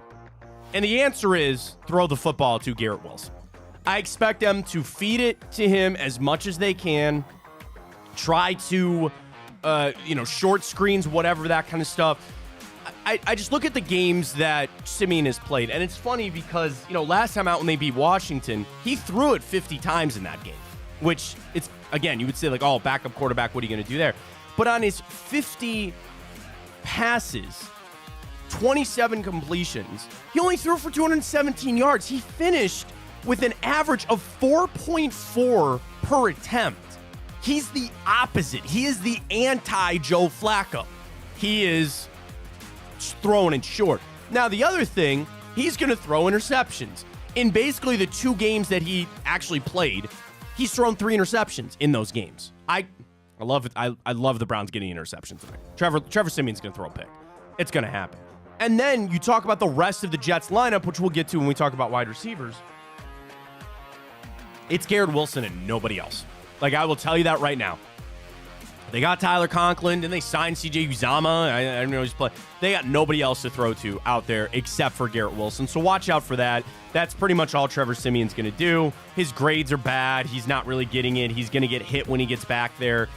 And the answer is throw the football to Garrett Wilson. I expect them to feed it to him as much as they can. Try to, short screens, whatever, that kind of stuff. I just look at the games that Siemian has played, and it's funny because, last time out when they beat Washington, he threw it 50 times in that game. which it's, again, you would say like, oh, backup quarterback, what are you going to do there? But on his 50 passes, 27 completions, he only threw for 217 yards. He finished with an average of 4.4 per attempt. He's the opposite. He is the anti-Joe Flacco. He is throwing it short. Now, the other thing, he's going to throw interceptions. In basically the 2 games that he actually played, he's thrown 3 interceptions in those games. I love it. I love the Browns getting interceptions tonight. Trevor Siemian's going to throw a pick. It's going to happen. And then you talk about the rest of the Jets lineup, which we'll get to when we talk about wide receivers. It's Garrett Wilson and nobody else. Like, I will tell you that right now. They got Tyler Conklin, and they signed C.J. Uzomah. I don't know he's playing. They got nobody else to throw to out there except for Garrett Wilson. So watch out for that. That's pretty much all Trevor Siemian's going to do. His grades are bad. He's not really getting it. He's going to get hit when he gets back there.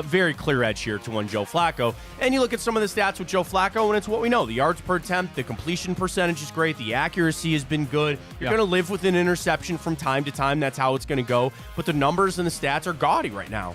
Very clear edge here to one Joe Flacco. And you look at some of the stats with Joe Flacco, and it's what we know. The yards per attempt, the completion percentage is great. The accuracy has been good. You're going to live with an interception from time to time. That's how it's going to go. But the numbers and the stats are gaudy right now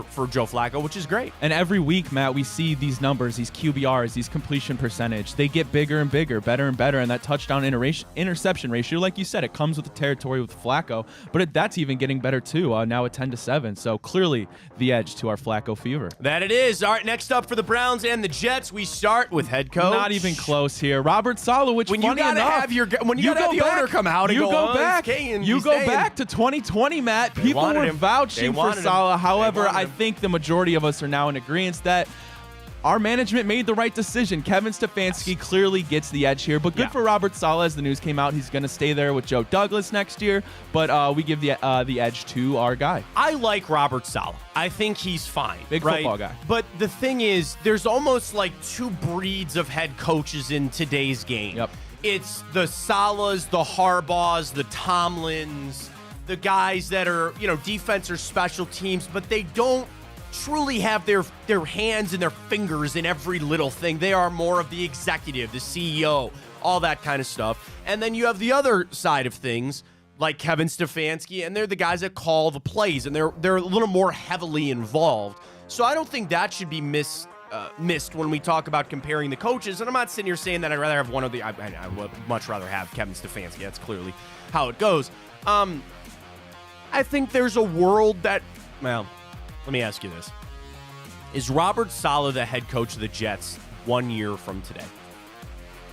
for Joe Flacco, which is great. And every week, Matt, we see these numbers, these QBRs, these completion percentage. They get bigger and bigger, better and better. And that touchdown interception ratio, like you said, it comes with the territory with Flacco. But that's even getting better, too, now at 10-7. So clearly the edge to our Flacco fever. That it is. All right, next up for the Browns and the Jets, we start with head coach. Not even close here. Robert Saleh, which when funny you gotta enough, have your the owner come out and you go back. You go back to 2020, Matt. People were vouching for Saleh. However, I think the majority of us are now in agreement that our management made the right decision. Kevin Stefanski clearly gets the edge here, but good for Robert Saleh. As the news came out, he's going to stay there with Joe Douglas next year, but we give the edge to our guy. I like Robert Saleh. I think he's fine. Big football guy. But the thing is, there's almost like 2 breeds of head coaches in today's game. Yep. It's the Salehs, the Harbaughs, the Tomlins, the guys that are, defense or special teams, but they don't truly have their hands and their fingers in every little thing. They are more of the executive, the CEO, all that kind of stuff. And then you have the other side of things, like Kevin Stefanski, and they're the guys that call the plays, and they're a little more heavily involved. So I don't think that should be missed when we talk about comparing the coaches. And I'm not sitting here saying that I'd rather have one of the. I would much rather have Kevin Stefanski. That's clearly how it goes. I think there's a world that, well, let me ask you this. Is Robert Saleh the head coach of the Jets 1 year from today?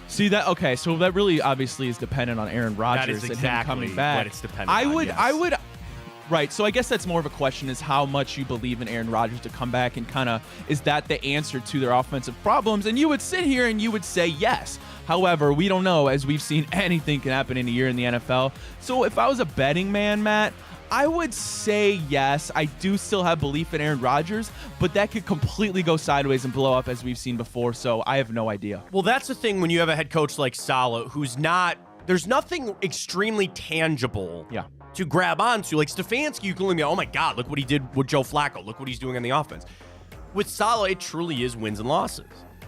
See that? Okay, so that really obviously is dependent on Aaron Rodgers and him coming back. What it's dependent on. I would. Right, so I guess that's more of a question is how much you believe in Aaron Rodgers to come back and kind of, is that the answer to their offensive problems? And you would sit here and you would say yes. However, we don't know, as we've seen anything can happen in a year in the NFL. So if I was a betting man, Matt, I would say yes. I do still have belief in Aaron Rodgers, but that could completely go sideways and blow up as we've seen before, so I have no idea. Well, that's the thing when you have a head coach like Saleh who's not, there's nothing extremely tangible to grab onto. Like Stefanski, you can only be, oh my God, look what he did with Joe Flacco. Look what he's doing on the offense. With Saleh, it truly is wins and losses.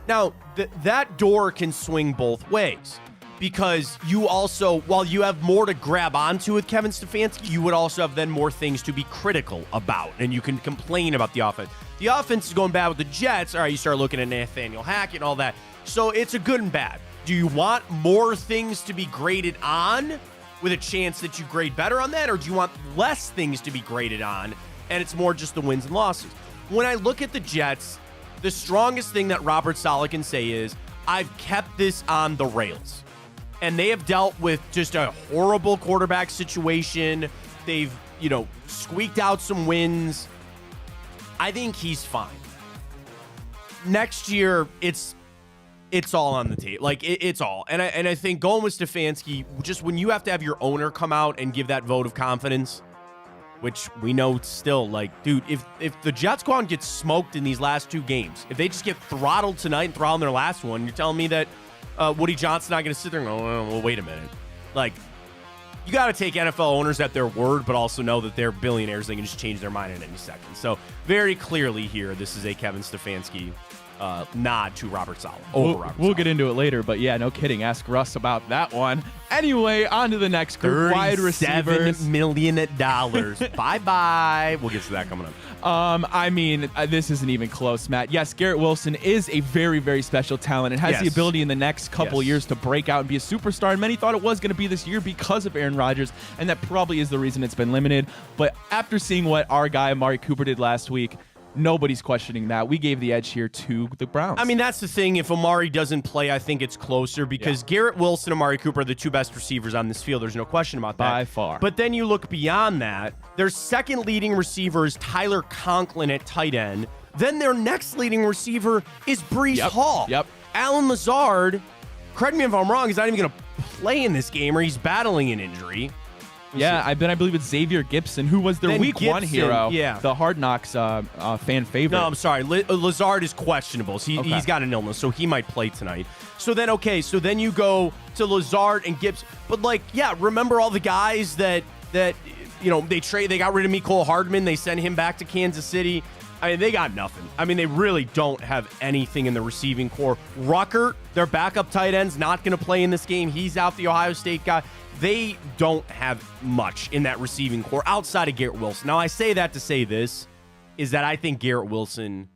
Now, that door can swing both ways. Because you also, while you have more to grab onto with Kevin Stefanski, you would also have then more things to be critical about, and you can complain about the offense. The offense is going bad with the Jets. All right, you start looking at Nathaniel Hackett and all that. So it's a good and bad. Do you want more things to be graded on with a chance that you grade better on that, or do you want less things to be graded on, and it's more just the wins and losses? When I look at the Jets, the strongest thing that Robert Saleh can say is, I've kept this on the rails. And they have dealt with just a horrible quarterback situation. They've, squeaked out some wins. I think he's fine. Next year, it's all on the table. Like, it's all. And I think going with Stefanski, just when you have to have your owner come out and give that vote of confidence, which we know still, like, dude, if the Jets go out and get smoked in these last 2 games, if they just get throttled tonight and throttled in their last one, you're telling me that Woody Johnson not going to sit there and go, well, wait a minute. Like, you got to take NFL owners at their word, but also know that they're billionaires. They can just change their mind in any second. So very clearly here, this is a Kevin Stefanski nod to Robert Saleh We'll Robert we'll Saleh. get into it later, but yeah, no kidding. Ask Russ about that one. Anyway, on to the next group. Wide receivers. $37 million. Bye-bye. We'll get to that coming up. I mean, this isn't even close, Matt. Yes, Garrett Wilson is a very, very special talent and has the Yes. ability in the next couple Yes. years to break out and be a superstar. And many thought it was going to be this year because of Aaron Rodgers, and that probably is the reason it's been limited. But after seeing what our guy Amari Cooper did last week, nobody's questioning that. We gave the edge here to the Browns. I mean, that's the thing. If Amari doesn't play, I think it's closer because Garrett Wilson and Amari Cooper are the two best receivers on this field. There's no question about that. By far. But then you look beyond that. Their second leading receiver is Tyler Conklin at tight end. Then their next leading receiver is Breece Hall. Yep. Alan Lazard, correct me if I'm wrong, he's not even going to play in this game or he's battling an injury. Yeah, I believe it's Xavier Gibson, who was their Then week one Gibson, hero. yeah. The Hard Knocks fan favorite. No, I'm sorry. Lazard is questionable. He's got an illness, so he might play tonight. So then you go to Lazard and Gibson. But remember all the guys that they got rid of Mecole Hardman. They sent him back to Kansas City. I mean, they got nothing. I mean, they really don't have anything in the receiving core. Ruckert, their backup tight end's not going to play in this game. He's out, the Ohio State guy. They don't have much in that receiving core outside of Garrett Wilson. Now, I say that to say this, is that I think Garrett Wilson,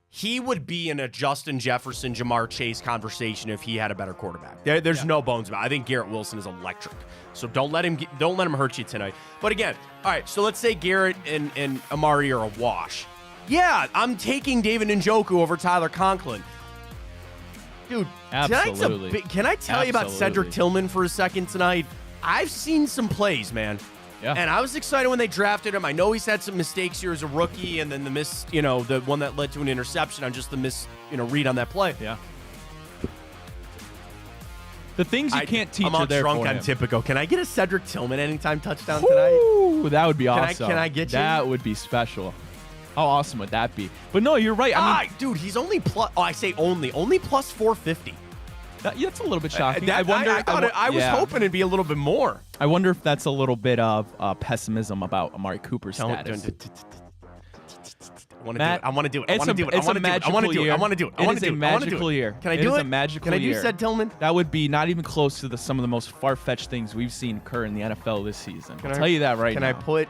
he would be in a Justin Jefferson, Jamar Chase conversation if he had a better quarterback. There's no bones about it. I think Garrett Wilson is electric. So don't let him hurt you tonight. But again, all right, so let's say Garrett and Amari are a wash. Yeah, I'm taking David Njoku over Tyler Conklin. Dude, Absolutely. Can I tell you about Cedric Tillman for a second tonight? I've seen some plays, man. Yeah. And I was excited when they drafted him. I know he's had some mistakes here as a rookie, and then the miss, the one that led to an interception on just the miss, read on that play. Yeah. The things you can't teach I'm are all there drunk for on him. Typical. Can I get a Cedric Tillman anytime touchdown tonight? Ooh, that would be awesome. Can I get you? That would be special. How awesome would that be? But no, you're right. I mean, dude, he's only plus. Oh, I say only plus 450. That's a little bit shocking. I was hoping it'd be a little bit more. I wonder if that's a little bit of pessimism about Amari Cooper's status. I want to do it. It's a magical year. It is a magical year. Can I do it? It is a magical year. Can I year. do Ced Tillman? That would be not even close to some of the most far-fetched things we've seen occur in the NFL this season. I'll tell you that right now. Can I put?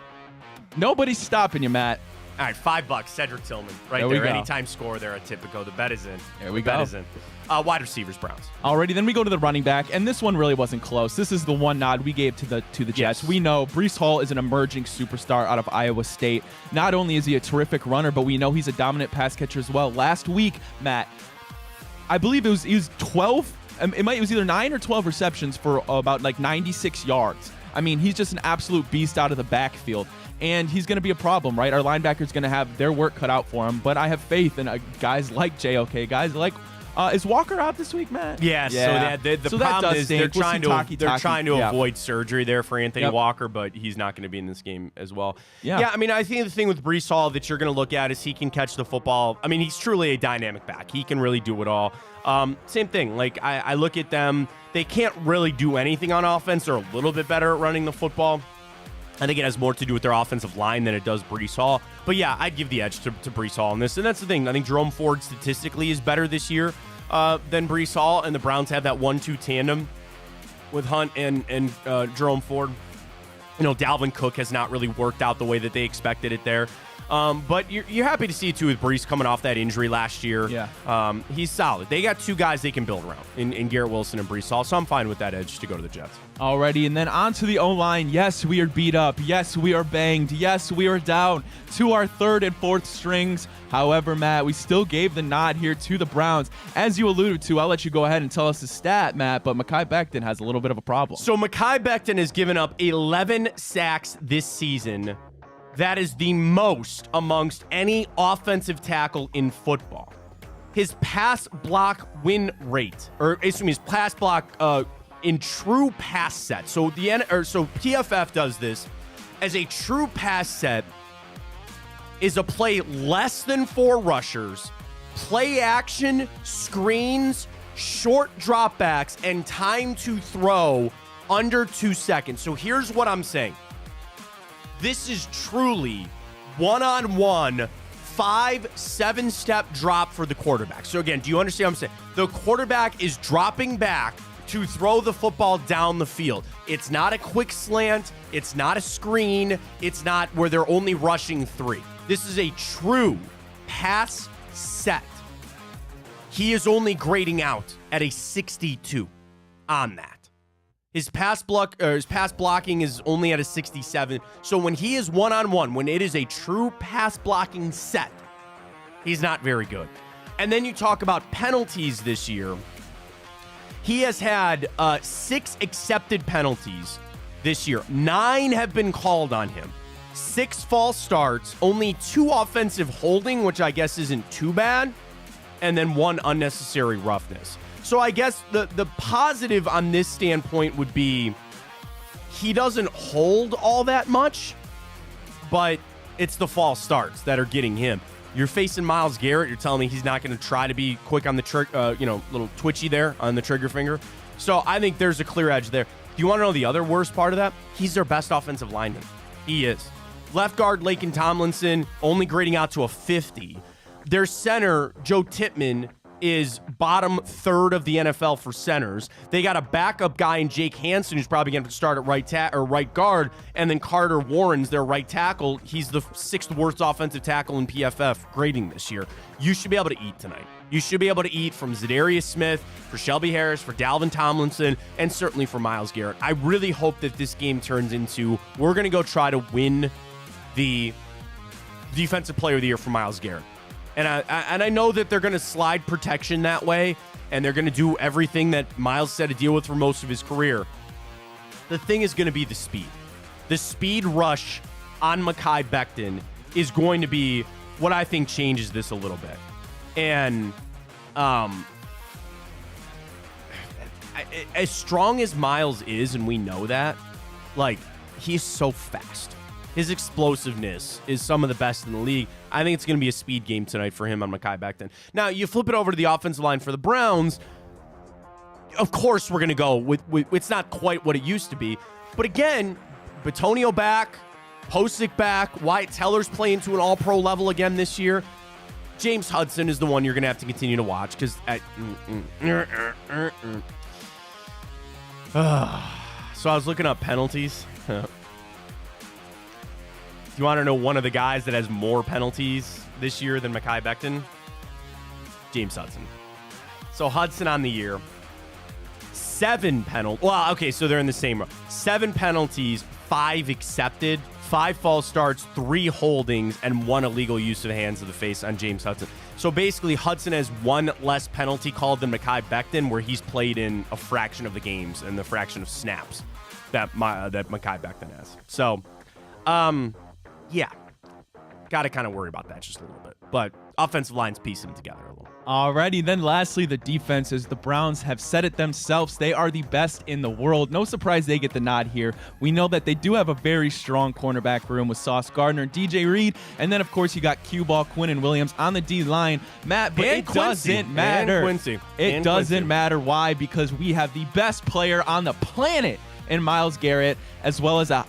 Nobody's stopping you, Matt. All right, $5, Cedric Tillman, right There we there. go. Anytime score there at Typico. The bet is in. There we The bet go. is in. Wide receivers, Browns. Alrighty, then we go to the running back, and this one really wasn't close. This is the one nod we gave to the Jets. Yes. We know Breece Hall is an emerging superstar out of Iowa State. Not only is he a terrific runner, but we know he's a dominant pass catcher as well. Last week, Matt, I believe he was 12. It was either 9 or 12 receptions for about 96 yards. I mean, he's just an absolute beast out of the backfield. And he's going to be a problem, right? Our linebacker's going to have their work cut out for him. But I have faith in guys like JOK, guys like is Walker out this week, Matt? Yeah. So the problem is they're trying to avoid surgery there for Anthony Walker, but he's not going to be in this game as well. Yeah. I mean, I think the thing with Breece Hall that you're going to look at is he can catch the football. I mean, he's truly a dynamic back. He can really do it all. Same thing. I look at them. They can't really do anything on offense. They're a little bit better at running the football. I think it has more to do with their offensive line than it does Breece Hall. But yeah, I'd give the edge to Breece Hall in this. And that's the thing. I think Jerome Ford statistically is better this year than Breece Hall. And the Browns have that 1-2 tandem with Hunt and Jerome Ford. Dalvin Cook has not really worked out the way that they expected it there. But you're happy to see it, too, with Breece coming off that injury last year. Yeah. He's solid. They got two guys they can build around in Garrett Wilson and Breece Hall, so I'm fine with that edge to go to the Jets. Alrighty, and then on to the O-line. Yes, we are beat up. Yes, we are banged. Yes, we are down to our third and fourth strings. However, Matt, we still gave the nod here to the Browns. As you alluded to, I'll let you go ahead and tell us the stat, Matt, but Mekhi Becton has a little bit of a problem. So Mekhi Becton has given up 11 sacks this season. That is the most amongst any offensive tackle in football. His pass block win rate, his pass block in true pass set. So PFF does this as a true pass set is a play less than 4 rushers, play action, screens, short dropbacks, and time to throw under 2 seconds. So here's what I'm saying. This is truly one-on-one 5-7 step drop for the quarterback. So again, do you understand what I'm saying? The quarterback is dropping back to throw the football down the field. It's not a quick slant. It's not a screen. It's not where they're only rushing 3. This is a true pass set. He is only grading out at a 62 on that. His pass blocking is only at a 67. So when he is one-on-one, when it is a true pass blocking set, he's not very good. And then you talk about penalties this year. He has had 6 accepted penalties this year. 9 have been called on him. 6 false starts, only 2 offensive holding, which I guess isn't too bad, and then 1 unnecessary roughness. So I guess the positive on this standpoint would be he doesn't hold all that much, but it's the false starts that are getting him. You're facing Myles Garrett. You're telling me he's not going to try to be quick on the trigger, little twitchy there on the trigger finger. So I think there's a clear edge there. Do you want to know the other worst part of that? He's their best offensive lineman. He is. Left guard Laken Tomlinson only grading out to a 50. Their center, Joe Tippmann, is bottom 3rd of the NFL for centers. They got a backup guy in Jake Hansen who's probably going to start at right guard, and then Carter Warren's their right tackle. He's the 6th worst offensive tackle in PFF grading this year. You should be able to eat tonight. You should be able to eat from Zadarius Smith, for Shelby Harris, for Dalvin Tomlinson, and certainly for Myles Garrett. I really hope that this game turns into we're going to go try to win the Defensive Player of the Year for Myles Garrett. And I know that they're going to slide protection that way, and they're going to do everything that Myles had to deal with for most of his career. The thing is going to be the speed. The speed rush on Mekhi Becton is going to be what I think changes this a little bit. And as strong as Myles is, and we know that, like, he's so fast. His explosiveness is some of the best in the league. I think it's going to be a speed game tonight for him on Mekhi Becton. Now, you flip it over to the offensive line for the Browns. Of course, we're going to go with it's not quite what it used to be. But again, Bitonio back, Posick back, Wyatt Teller's playing to an all-pro level again this year. James Hudson is the one you're going to have to continue to watch because So I was looking up penalties. Do you want to know one of the guys that has more penalties this year than Mekhi Becton? James Hudson. So Hudson on the year, 7 penalties. Well, okay, so they're in the same row. 7 penalties, 5 accepted, 5 false starts, 3 holdings, and 1 illegal use of hands to the face on James Hudson. So basically, Hudson has 1 less penalty called than Mekhi Becton, where he's played in a fraction of the games and the fraction of snaps that Mekhi Becton has. So, yeah, got to kind of worry about that just a little bit. But offensive line's piecing them together a little. Alrighty, then lastly, the defenses. The Browns have said it themselves. They are the best in the world. No surprise they get the nod here. We know that they do have a very strong cornerback room with Sauce Gardner and DJ Reed. And then, of course, you got Q-Ball, Quinn, and Williams on the D-line. Matt, but it doesn't matter. It doesn't matter. Why? Because we have the best player on the planet in Myles Garrett, as well as a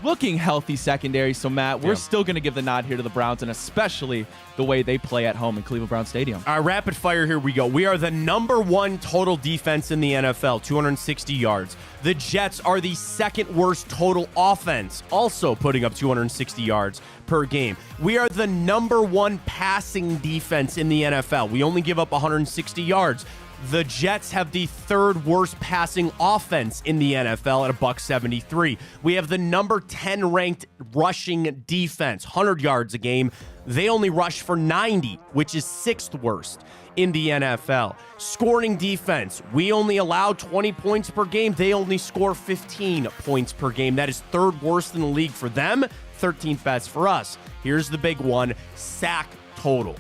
looking healthy secondary. So, Matt, we're still going to give the nod here to the Browns, and especially the way they play at home in Cleveland Brown Stadium. All right, rapid fire, here we go. We are the #1 total defense in the NFL, 260 yards. The Jets are the 2nd worst total offense, also putting up 260 yards per game. We are the #1 passing defense in the NFL. We only give up 160 yards. The Jets have the 3rd worst passing offense in the NFL at $173. We have the #10 ranked rushing defense, 100 yards a game. They only rush for 90, which is 6th worst in the NFL. Scoring defense, we only allow 20 points per game. They only score 15 points per game. That is 3rd worst in the league for them, 13th best for us. Here's the big one, sack total.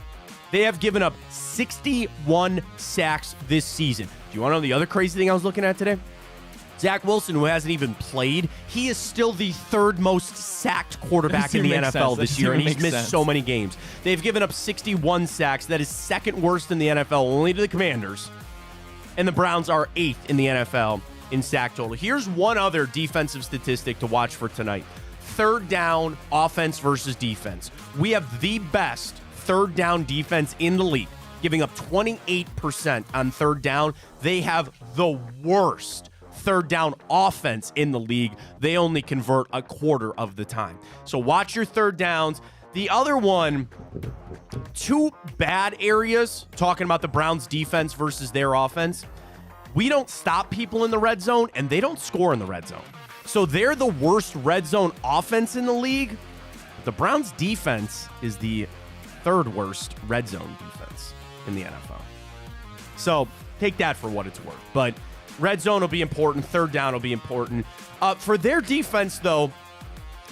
They have given up 61 sacks this season. Do you want to know the other crazy thing I was looking at today? Zach Wilson, who hasn't even played, he is still the 3rd most sacked quarterback in the NFL this year, and he's missed so many games. They've given up 61 sacks. That is 2nd worst in the NFL, only to the Commanders. And the Browns are 8th in the NFL in sack total. Here's one other defensive statistic to watch for tonight. third down offense versus defense. We have the best third down defense in the league, giving up 28% on third down. They have the worst third down offense in the league. They only convert a quarter of the time. So watch your third downs. The other one, two bad areas, talking about the Browns defense versus their offense. We don't stop people in the red zone, and they don't score in the red zone. So they're the worst red zone offense in the league. The Browns defense is the third worst red zone defense in the NFL. So take that for what it's worth. But red zone will be important. Third down will be important. For their defense, though,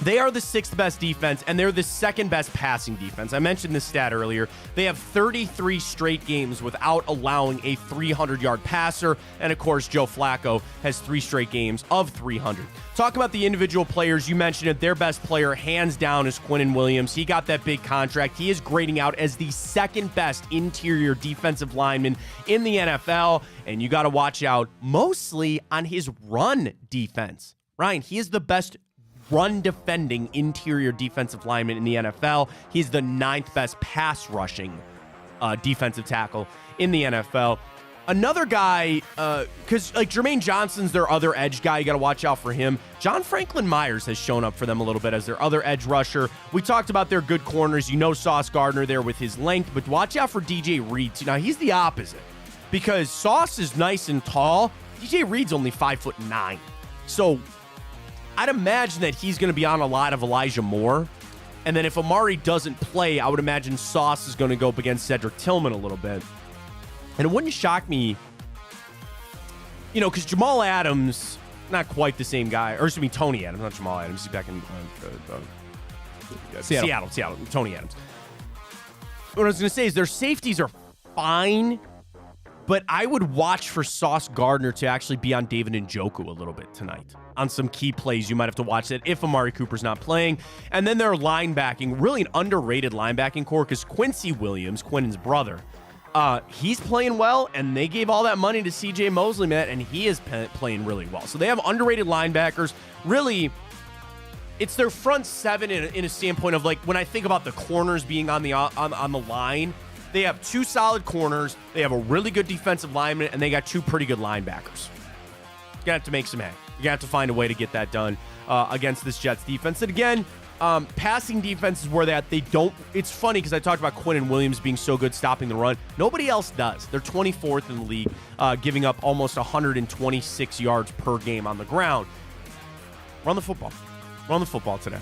they are the sixth best defense, and they're the second best passing defense. I mentioned this stat earlier. They have 33 straight games without allowing a 300-yard passer. And, of course, Joe Flacco has 3 straight games of 300. Talk about the individual players. You mentioned it. Their best player, hands down, is Quinnen Williams. He got that big contract. He is grading out as the second best interior defensive lineman in the NFL. And you got to watch out mostly on his run defense. Ryan, he is the best run defending interior defensive lineman in the NFL. He's the 9th best pass rushing defensive tackle in the NFL. Another guy, because like Jermaine Johnson's their other edge guy, you got to watch out for him. John Franklin Myers has shown up for them a little bit as their other edge rusher. We talked about their good corners. You know Sauce Gardner there with his length, but watch out for DJ Reed. Now, he's the opposite because Sauce is nice and tall. DJ Reed's only 5'9". So I'd imagine that he's going to be on a lot of Elijah Moore. And then if Amari doesn't play, I would imagine Sauce is going to go up against Cedric Tillman a little bit. And it wouldn't shock me, because Jamal Adams, not quite the same guy. Or excuse me, Tony Adams, not Jamal Adams. He's back in Seattle. Tony Adams. What I was going to say is their safeties are fine, but I would watch for Sauce Gardner to actually be on David Njoku a little bit tonight. On some key plays, you might have to watch that if Amari Cooper's not playing. And then their linebacking, really an underrated linebacking core, because Quincy Williams, Quinnen's brother, he's playing well, and they gave all that money to C.J. Mosley, man, and he is playing really well. So they have underrated linebackers. Really, it's their front seven in a standpoint of, like, when I think about the corners being on the line, they have 2 solid corners, they have a really good defensive lineman, and they got 2 pretty good linebackers. You're going to have to make some hay. You're going to have to find a way to get that done against this Jets defense. And again, passing defense is where they don't. It's funny because I talked about Quinnen Williams being so good stopping the run. Nobody else does. They're 24th in the league, giving up almost 126 yards per game on the ground. Run the football. Run the football today.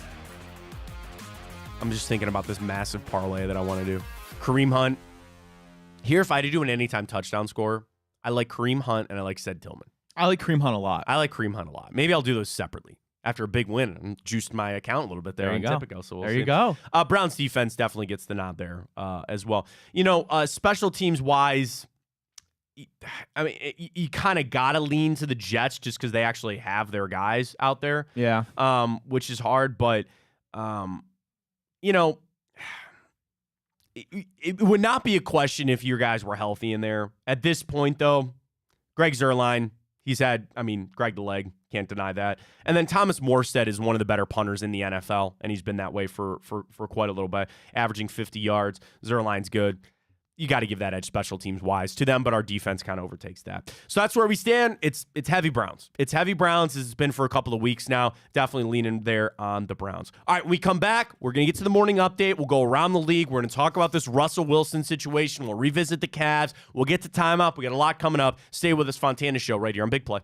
I'm just thinking about this massive parlay that I want to do. Kareem Hunt. Here, if I had to do an anytime touchdown score, I like Kareem Hunt and I like Ced Tillman. I like Kareem Hunt a lot. I like Kareem Hunt a lot. Maybe I'll do those separately after a big win and juiced my account a little bit there on Tipico. So we'll see. You go. Browns defense definitely gets the nod there as well. Special teams wise, I mean, you kind of got to lean to the Jets just because they actually have their guys out there. Yeah. Which is hard, but it would not be a question if your guys were healthy in there. At this point, though, Greg Zuerlein, Greg the Leg, can't deny that. And then Thomas Morstead is one of the better punters in the NFL, and he's been that way for quite a little bit, averaging 50 yards. Zuerlein's good. You got to give that edge special teams wise to them, but our defense kind of overtakes that. So that's where we stand. It's heavy Browns. It's heavy Browns. It's been for a couple of weeks now. Definitely leaning there on the Browns. All right, when we come back, we're going to get to the morning update. We'll go around the league. We're going to talk about this Russell Wilson situation. We'll revisit the Cavs. We'll get to timeout. We got a lot coming up. Stay with us, Fontana Show, right here on Big Play.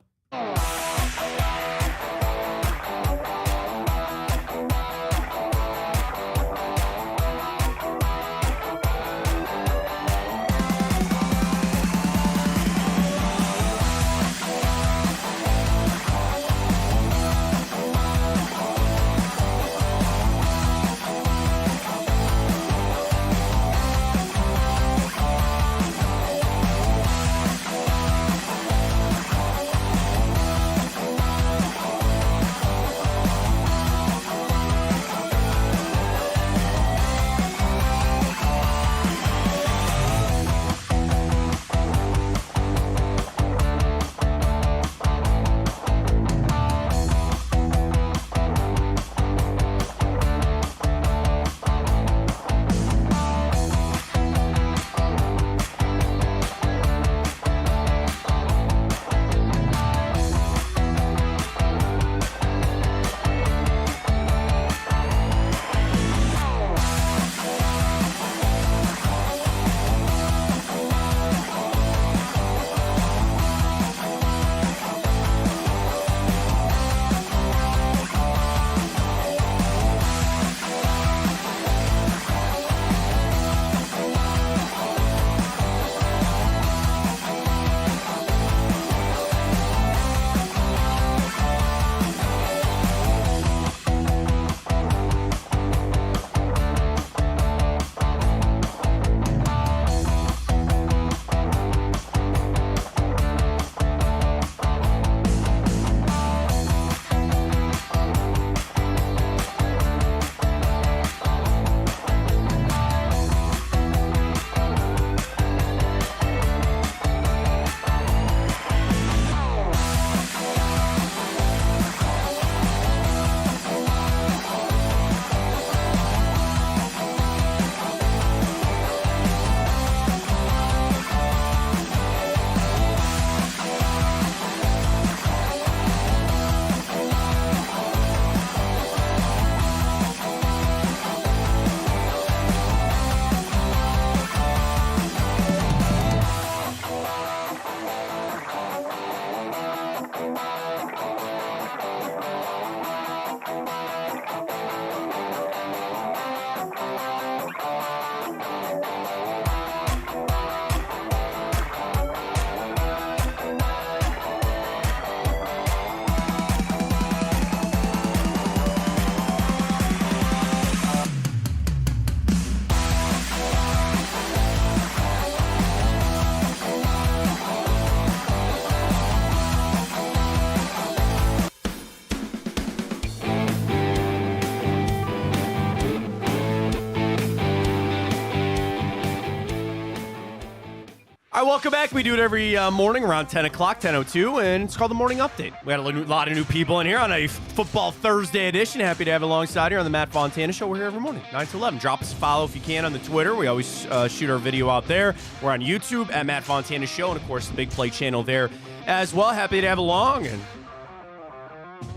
right, welcome back. We do it every morning around 10 o'clock, 10:02, and it's called the Morning Update. We had a lot of new people in here on a Football Thursday edition. Happy to have you alongside here on the Matt Fontana Show. We're here every morning, 9 to 11. Drop us a follow if you can on the Twitter. We always shoot our video out there. We're on YouTube at Matt Fontana Show, and, of course, the Big Play channel there as well. Happy to have along. And,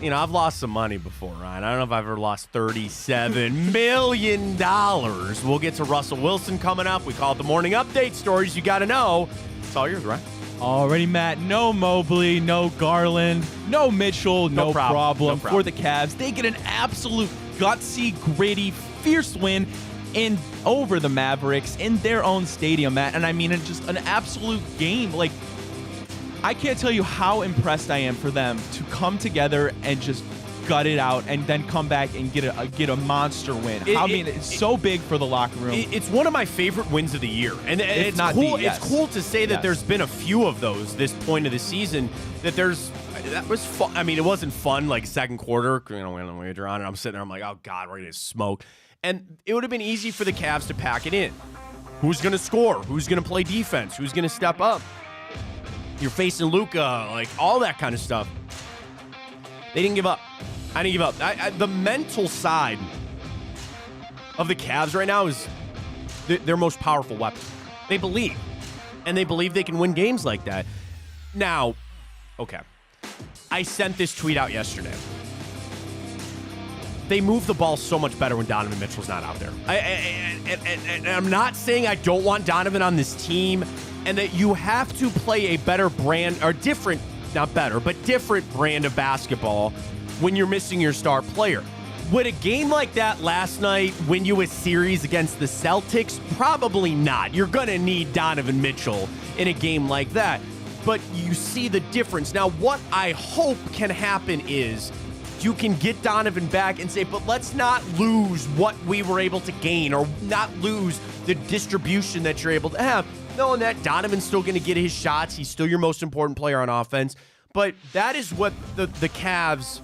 you know, I've lost some money before, Ryan. I don't know if I've ever lost $37 million. We'll get to Russell Wilson coming up. We call it the Morning Update. Stories you got to know. It's all yours, right? Already, Matt. No Mobley, no Garland, no Mitchell, no problem for the Cavs. They get an absolute gutsy, gritty, fierce win over the Mavericks in their own stadium, Matt. And I mean, it's just an absolute game. Like, I can't tell you how impressed I am for them to come together and just gut it out and then come back and get a monster win. It's so big for the locker room. It's one of my favorite wins of the year. And it's cool. It's cool to say that there's been a few of those this point of the season. That was fun. I mean, it wasn't fun like second quarter. You know, when we were on it, I'm sitting there, I'm like, oh God, we're gonna smoke. And it would have been easy for the Cavs to pack it in. Who's gonna score? Who's gonna play defense? Who's gonna step up? You're facing Luka, like all that kind of stuff. They didn't give up. I didn't give up. The mental side of the Cavs right now is their most powerful weapon. They believe. And they believe they can win games like that. Now, okay. I sent this tweet out yesterday. They move the ball so much better when Donovan Mitchell's not out there. And I'm not saying I don't want Donovan on this team and that you have to play a better brand, or different, not better, but different brand of basketball when you're missing your star player. Would a game like that last night win you a series against the Celtics? Probably not. You're going to need Donovan Mitchell in a game like that. But you see the difference. Now, what I hope can happen is you can get Donovan back and say, but let's not lose what we were able to gain or not lose the distribution that you're able to have. Knowing that Donovan's still going to get his shots. He's still your most important player on offense. But that is what the Cavs,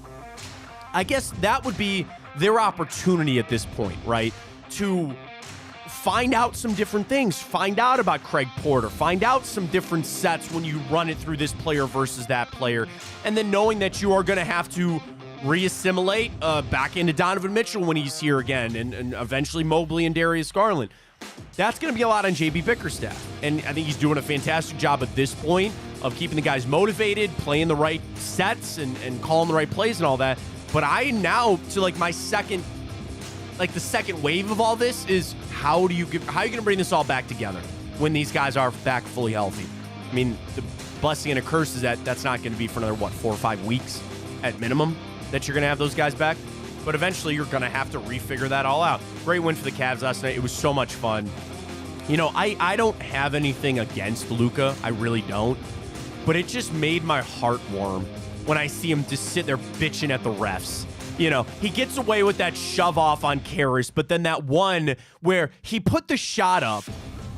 I guess that would be their opportunity at this point, right? To find out some different things. Find out about Craig Porter. Find out some different sets when you run it through this player versus that player. And then knowing that you are going to have to reassimilate back into Donovan Mitchell when he's here again, and eventually Mobley and Darius Garland. That's going to be a lot on JB Bickerstaff. And I think he's doing a fantastic job at this point of keeping the guys motivated, playing the right sets, and calling the right plays and all that. But I now, to like my second, like the second wave of all this is how are you going to bring this all back together when these guys are back fully healthy? I mean, the blessing and a curse is that that's not going to be for another, 4 or 5 weeks at minimum that you're going to have those guys back. But eventually you're going to have to refigure that all out. Great win for the Cavs last night. It was so much fun. You know, I don't have anything against Luka. I really don't. But it just made my heart warm when I see him just sit there bitching at the refs. You know, he gets away with that shove off on Karras, but then that one where he put the shot up,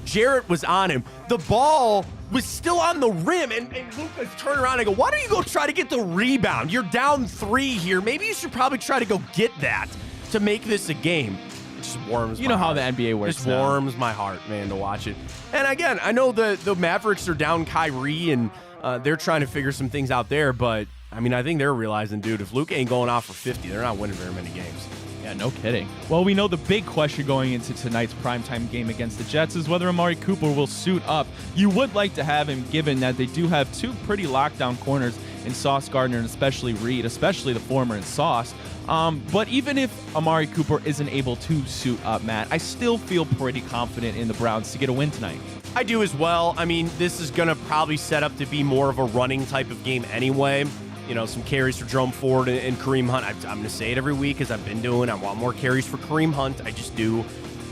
Jarrett was on him. The ball was still on the rim, and Luka's turning around and go, why don't you go try to get the rebound? You're down 3 here. Maybe you should probably try to go get that to make this a game. It just warms my heart. How the NBA works. It just warms my heart, man, to watch it. And again, I know the Mavericks are down Kyrie, and they're trying to figure some things out there, but I mean, I think they're realizing, dude, if Luka ain't going off for 50, they're not winning very many games. Yeah, no kidding. Well, we know the big question going into tonight's primetime game against the Jets is whether Amari Cooper will suit up. You would like to have him, given that they do have 2 pretty lockdown corners in Sauce Gardner and especially Reed, especially the former in Sauce. But even if Amari Cooper isn't able to suit up, Matt, I still feel pretty confident in the Browns to get a win tonight. I do as well. I mean, this is going to probably set up to be more of a running type of game anyway. You know, some carries for Jerome Ford and Kareem Hunt. I'm going to say it every week, as I've been doing. I want more carries for Kareem Hunt. I just do.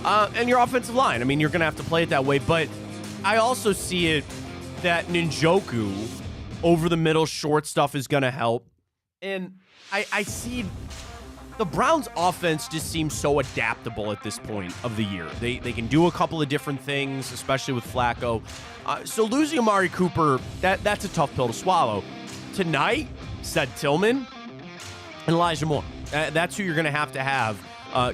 And your offensive line. I mean, you're going to have to play it that way. But I also see it that Njoku over the middle short stuff is going to help. And I see the Browns offense just seems so adaptable at this point of the year. They can do a couple of different things, especially with Flacco. So losing Amari Cooper, that's a tough pill to swallow. Tonight, said Tillman and Elijah Moore. That's who you're going to have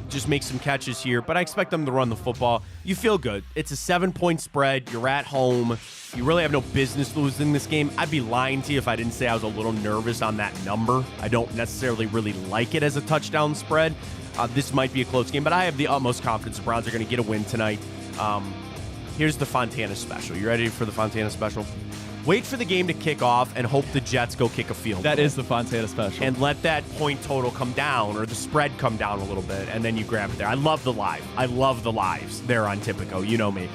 just make some catches here, but I expect them to run the football. You feel good. It's a 7-point spread. You're at home. You really have no business losing this game. I'd be lying to you if I didn't say I was a little nervous on that number. I don't necessarily really like it as a touchdown spread. This might be a close game, but I have the utmost confidence the Browns are going to get a win tonight. Here's the Fontana special. You ready for the Fontana special? Wait for the game to kick off and hope the Jets go kick a field goal. That is the Fontana special. And let that point total come down or the spread come down a little bit, and then you grab it there. I love the live. I love the lives there on Tipico. You know me.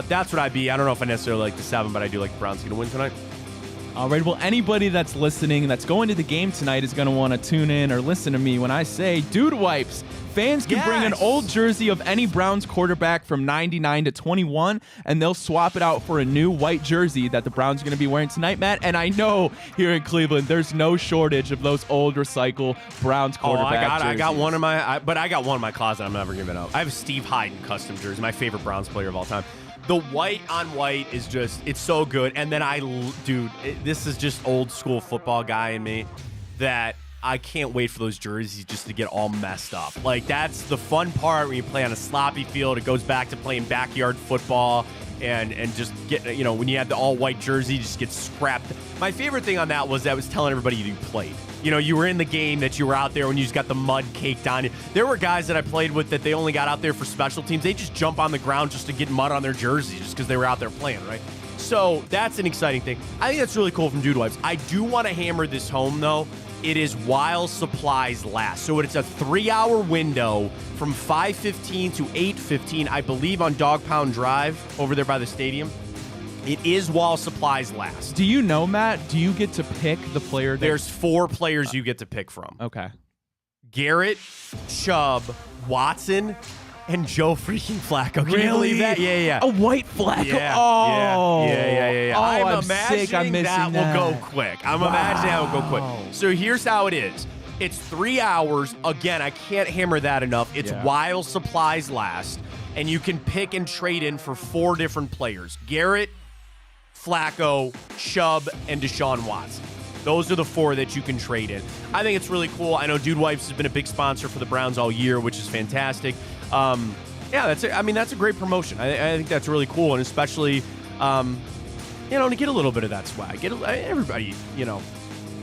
That's what I'd be. I don't know if I necessarily like the 7, but I do like the Browns going to win tonight. All right, well, anybody that's listening that's going to the game tonight is going to want to tune in or listen to me when I say Dude Wipes. Fans can bring an old jersey of any Browns quarterback from 99 to 21, and they'll swap it out for a new white jersey that the Browns are going to be wearing tonight, Matt. And I know here in Cleveland, there's no shortage of those old recycle Browns quarterback jerseys. I got one in my, but I got one in my closet. I'm never giving it up. I have a Steve Hyden custom jersey, my favorite Browns player of all time. The white on white is just, it's so good. And then this is just old school football guy in me that I can't wait for those jerseys just to get all messed up. Like, that's the fun part when you play on a sloppy field. It goes back to playing backyard football and just get, when you have the all-white jersey, just get scrapped. My favorite thing on that was telling everybody you played. You were in the game, that you were out there when you just got the mud caked on you. There were guys that I played with that they only got out there for special teams. They just jump on the ground just to get mud on their jersey just because they were out there playing, right? So that's an exciting thing. I think that's really cool from Dude Wipes. I do want to hammer this home, though. It is while supplies last. So it's a 3-hour window from 5:15 to 8:15, I believe, on Dog Pound Drive over there by the stadium. It is while supplies last. Do you know, Matt? Do you get to pick the player? There's 4 players you get to pick from. Okay. Garrett, Chubb, Watson, and Joe freaking Flacco. Can you believe that? Yeah. A white Flacco. Yeah. Oh. Yeah. Oh, I'm sick. I'm imagining missing that will go quick. I'm imagining that will go quick. So here's how it is. It's 3 hours. Again, I can't hammer that enough. It's while supplies last. And you can pick and trade in for 4 different players. Garrett, Flacco, Chubb, and Deshaun Watson. Those are the 4 that you can trade in. I think it's really cool. I know Dude Wipes has been a big sponsor for the Browns all year, which is fantastic. That's a great promotion. I think that's really cool, and especially, to get a little bit of that swag. Everybody,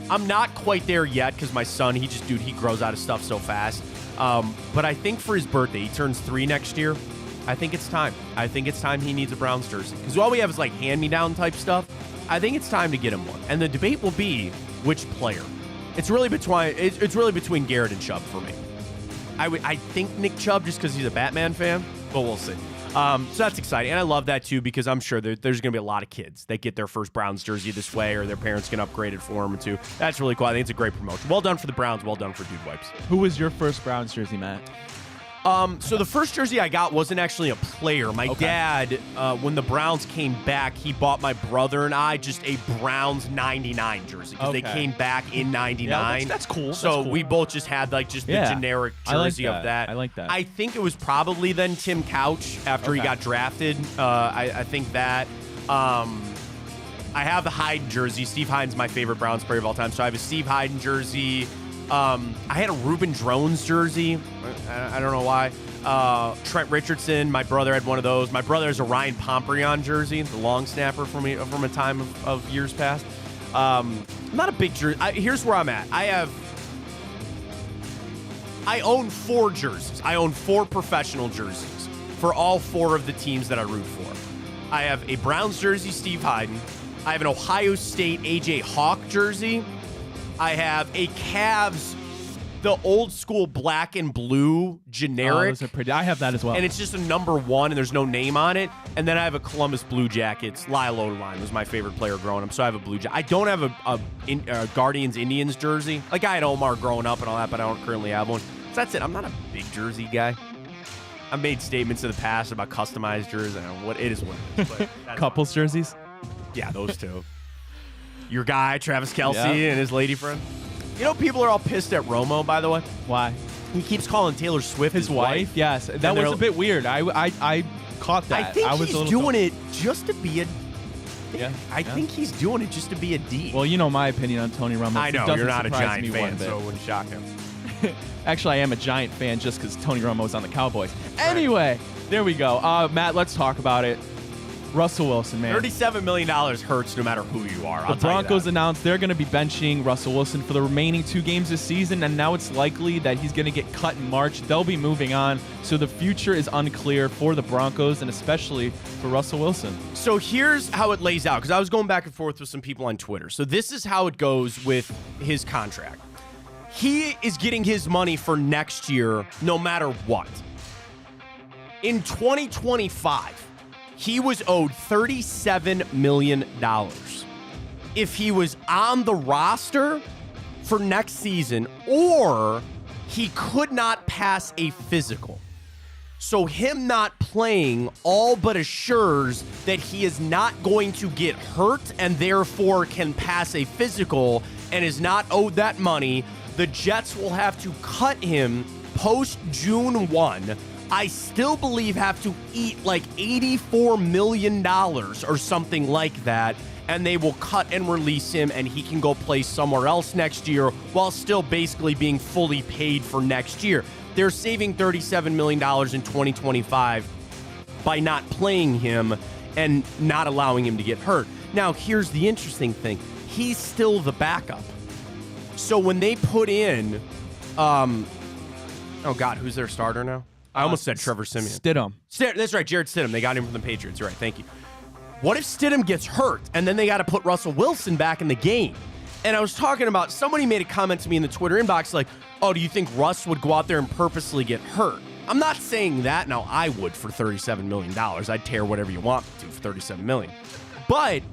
I'm not quite there yet because my son, he grows out of stuff so fast. But I think for his birthday, he turns 3 next year. I think it's time. I think it's time he needs a Browns jersey because all we have is like hand-me-down type stuff. I think it's time to get him one, and the debate will be which player. It's really between Garrett and Chubb for me. I think Nick Chubb just because he's a Batman fan, but we'll see. So that's exciting, and I love that too because I'm sure there's going to be a lot of kids that get their first Browns jersey this way, or their parents can upgrade it for them too. That's really cool. I think it's a great promotion. Well done for the Browns. Well done for Dude Wipes. Who was your first Browns jersey, Matt? So the first jersey I got wasn't actually a player. My dad, when the Browns came back, he bought my brother and I just a Browns 99 jersey because they came back in 99. Yeah, that's cool. So we both just had the generic jersey of that. I like that. I think it was probably then Tim Couch after he got drafted. I think that. I have the Hyden jersey. Steve Hyden's my favorite Browns player of all time. So I have a Steve Hyden jersey. I had a Reuben Drones jersey. I don't know why. Trent Richardson, my brother had one of those. My brother has a Ryan Pomperion jersey, the long snapper from a time of years past. I'm not a big jersey. Here's where I'm at. I own 4 jerseys. I own 4 professional jerseys for all 4 of the teams that I root for. I have a Browns jersey, Steve Hyden. I have an Ohio State A.J. Hawk jersey. I have a Cavs, the old school black and blue generic. Oh, those are pretty. I have that as well. And it's just a number 1, and there's no name on it. And then I have a Columbus Blue Jackets. Lyle Odeline was my favorite player growing up, so I have a Blue Jacket. I don't have a Guardians Indians jersey. Like, I had Omar growing up and all that, but I don't currently have one. So that's it. I'm not a big jersey guy. I've made statements in the past about customized jerseys, and what it is. Couples jerseys? Yeah, those 2. Your guy, Travis Kelce, and his lady friend. People are all pissed at Romo, by the way. Why? He keeps calling Taylor Swift his wife. Yes, that was a bit weird. I caught that. I think he's doing it just to be a... I think he's doing it just to be a D. Well, you know my opinion on Tony Romo. I know, you're not a Giant fan, so it wouldn't shock him. Actually, I am a Giant fan just because Tony Romo's on the Cowboys. Anyway, there we go. Matt, let's talk about it. Russell Wilson, man. $37 million hurts no matter who you are. The Broncos announced they're going to be benching Russell Wilson for the remaining 2 games this season, and now it's likely that he's going to get cut in March. They'll be moving on, so the future is unclear for the Broncos and especially for Russell Wilson. So here's how it lays out, because I was going back and forth with some people on Twitter. So this is how it goes with his contract. He is getting his money for next year no matter what. In 2025, he was owed $37 million. If he was on the roster for next season, or he could not pass a physical. So him not playing all but assures that he is not going to get hurt and therefore can pass a physical and is not owed that money. The Jets will have to cut him post June 1. I still believe have to eat like $84 million or something like that, and they will cut and release him, and he can go play somewhere else next year while still basically being fully paid for next year. They're saving $37 million in 2025 by not playing him and not allowing him to get hurt. Now, here's the interesting thing. He's still the backup. So when they put in, oh God, who's their starter now? I almost said Trevor Siemian. Stidham. That's right, Jared Stidham. They got him from the Patriots. You're right, thank you. What if Stidham gets hurt and then they got to put Russell Wilson back in the game? And I was talking about, somebody made a comment to me in the Twitter inbox like, oh, do you think Russ would go out there and purposely get hurt? I'm not saying that. Now, I would for $37 million. I'd tear whatever you want me to for $37 million. But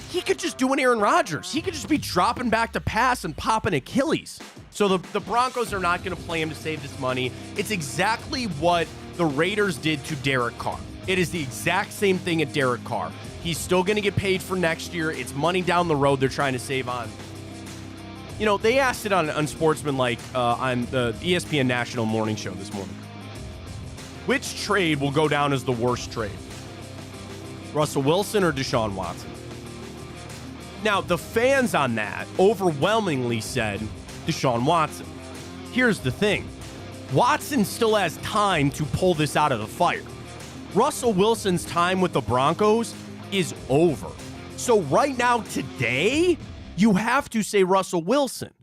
he could just do an Aaron Rodgers. He could just be dropping back to pass and popping Achilles. So the Broncos are not going to play him to save this money. It's exactly what the Raiders did to Derek Carr. It is the exact same thing at Derek Carr. He's still going to get paid for next year. It's money down the road they're trying to save on. You know, they asked it on Unsportsmanlike on the ESPN National Morning Show this morning. Which trade will go down as the worst trade? Russell Wilson or Deshaun Watson? Now, the fans on that overwhelmingly said Deshaun Watson. Here's the thing. Watson still has time to pull this out of the fire. Russell Wilson's time with the Broncos is over. So right now, today, you have to say Russell Wilson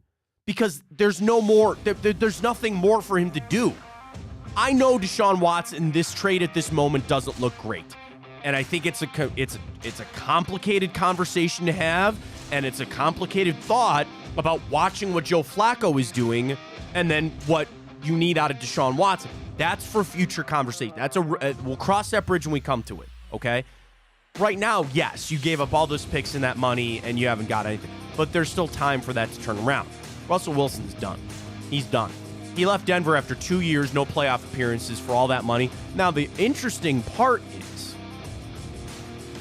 because there's no more, there's nothing more for him to do. I know Deshaun Watson, this trade at this moment doesn't look great. And I think it's a complicated conversation to have, and it's a complicated thought about watching what Joe Flacco is doing and then what you need out of Deshaun Watson. That's for future conversation. We'll cross that bridge when we come to it, okay? Right now, yes, you gave up all those picks and that money and you haven't got anything, but there's still time for that to turn around. Russell Wilson's done. He's done. He left Denver after 2 years, no playoff appearances for all that money. Now, the interesting part is,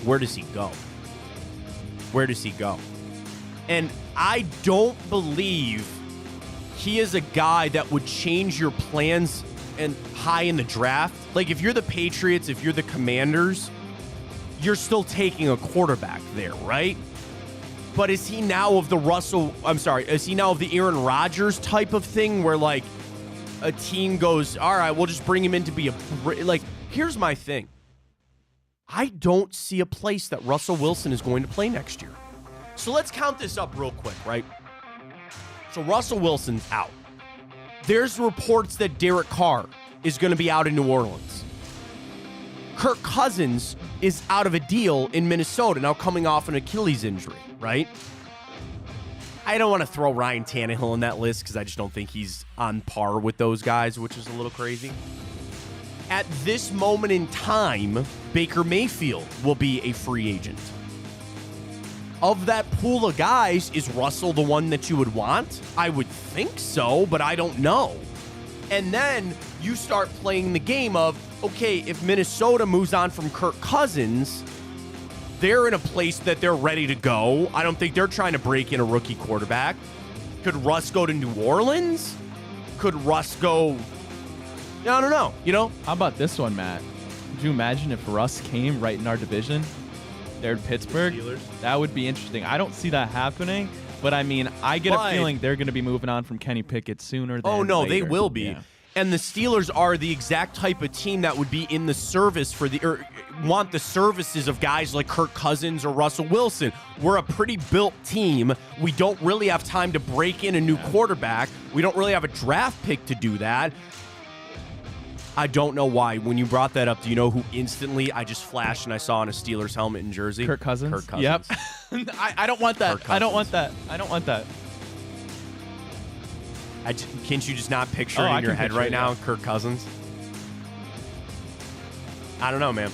where does he go? Where does he go? And I don't believe he is a guy that would change your plans and high in the draft. Like, if you're the Patriots, if you're the Commanders, you're still taking a quarterback there, right? But is he now of the is he now of the Aaron Rodgers type of thing where, like, a team goes, all right, we'll just bring him in to be like, here's my thing. I don't see a place that Russell Wilson is going to play next year. So let's count this up real quick, right? So Russell Wilson's out. There's reports that Derek Carr is going to be out in New Orleans. Kirk Cousins is out of a deal in Minnesota, now coming off an Achilles injury, right? I don't want to throw Ryan Tannehill in that list because I just don't think he's on par with those guys, which is a little crazy. At this moment in time, Baker Mayfield will be a free agent. Of that pool of guys, is Russell the one that you would want? I would think so, but I don't know. And then you start playing the game of, okay, if Minnesota moves on from Kirk Cousins, they're in a place that they're ready to go. I don't think they're trying to break in a rookie quarterback. Could Russ go to New Orleans? Could Russ go... I don't know, you know? How about this one, Matt? Could you imagine if Russ came right in our division? There in Pittsburgh? Steelers. That would be interesting. I don't see that happening. But I mean, I get But- a feeling they're going to be moving on from Kenny Pickett sooner than Oh, no, they later. will be. Yeah. And the Steelers are the exact type of team that would be in the service or want the services of guys like Kirk Cousins or Russell Wilson. We're a pretty built team. We don't really have time to break in a new quarterback. We don't really have a draft pick to do that. I don't know why. When you brought that up, do you know who instantly I just flashed and I saw on a Steelers helmet and jersey? Kirk Cousins. Kirk Cousins. Yep. I don't want that. Kirk I don't Cousins. want that. I don't want that. Can't you just not picture it I in your can head picture right it, now, yeah. Kirk Cousins? I don't know, man.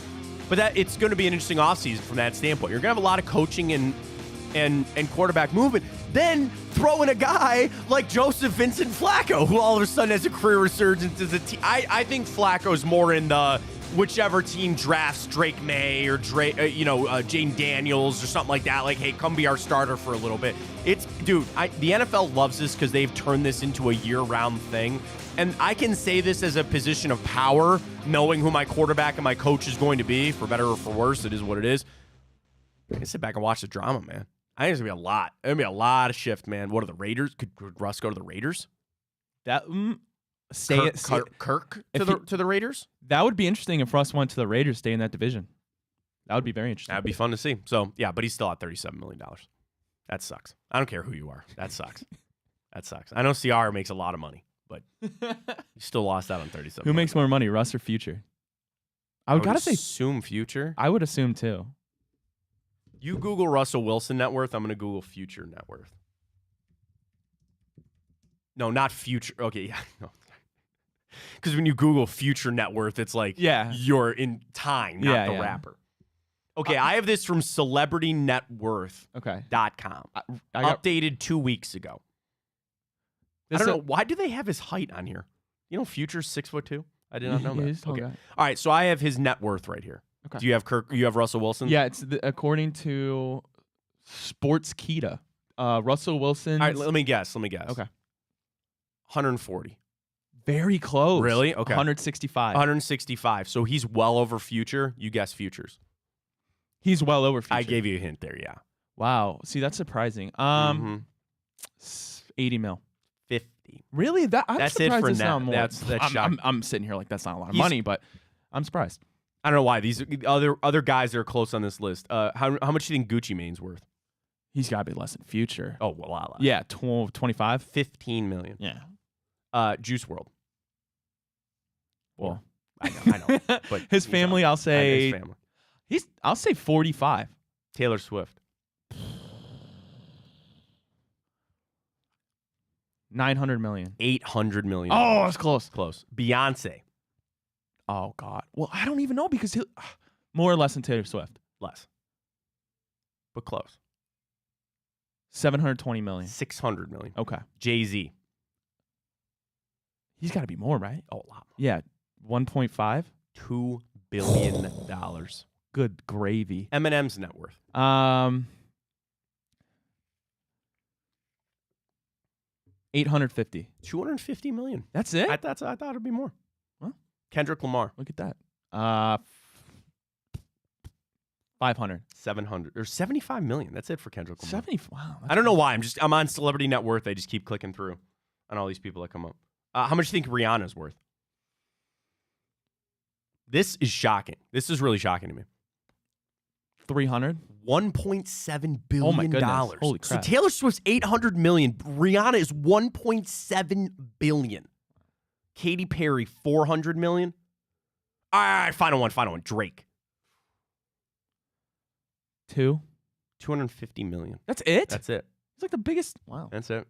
But it's going to be an interesting offseason from that standpoint. You're going to have a lot of coaching and quarterback movement. Then throw in a guy like Joseph Vincent Flacco, who all of a sudden has a career resurgence as a team. I think Flacco's more in the whichever team drafts Drake May or Jane Daniels or something like that. Like, hey, come be our starter for a little bit. The NFL loves this because they've turned this into a year-round thing. And I can say this as a position of power, knowing who my quarterback and my coach is going to be, for better or for worse. It is what it is. I can sit back and watch the drama, man. I think it's going to be a lot. It's going to be a lot of shift, man. What are the Raiders? Could Russ go to the Raiders? That Kirk to the Raiders? That would be interesting if Russ went to the Raiders, stay in that division. That would be very interesting. That'd be fun to see. So, yeah, but he's still at $37 million. That sucks. I don't care who you are. That sucks. That sucks. I know CR makes a lot of money, but you still lost out on $37 Who makes more money, Russ or Future? I would gotta say, assume Future. I would assume too. You Google Russell Wilson net worth. I'm going to Google Future net worth. No, not Future. Okay, yeah. No. Because when you Google Future net worth, it's like you're in time, not the rapper. Okay, I have this from celebritynetworth.com. Okay. I Updated 2 weeks ago. I don't know. Why do they have his height on here? You know, Future's 6'2"? I did not know that. He's a tall guy. All right, so I have his net worth right here. Okay. Do you have You have Russell Wilson? Yeah, it's according to Sportskeeda. Russell Wilson. All right, let me guess. Okay. 140. Very close. Really? Okay. 165. 165. So he's well over Future. You guess Futures. He's well over Future. I gave you a hint there, yeah. Wow. See, that's surprising. 80 mil. 50. Really? I'm That's surprised it for it's now. not more. That's I'm shocking. sitting here like that's not a lot of money, but I'm surprised. I don't know why. These other guys that are close on this list. How much do you think Gucci Mane's worth? He's got to be less than Future. Oh, well, a lot less. Yeah, 25. 15 million. Yeah. Juice WRLD. Well, I know. But his family, I'll say. His family. I'll say 45. Taylor Swift. 900 million. 800 million. Oh, that's close. Close. Beyonce. Oh God. Well, I don't even know because more or less than Taylor Swift. Less. But close. 720 million. 600 million. Okay. Jay-Z. He's got to be more, right? Oh, a lot more. Yeah. 1.5. $2 billion. Good gravy. Eminem's net worth. 850. 250 million. That's it? I thought it'd be more. Well, Kendrick Lamar. look at that. 500. 700 or 75 million. That's it for Kendrick Lamar. 70. Wow. I don't know why. I'm on Celebrity Net Worth. I just keep clicking through on all these people that come up. How much do you think Rihanna's worth? This is shocking. This is really shocking to me. 300. $1.7 billion. Oh my goodness. Holy So crap. Taylor Swift's 800 million. Rihanna is 1.7 billion. Katy Perry 400 million. All right, final one. Drake 250 million. That's it? That's it. It's like the biggest. Wow. That's it.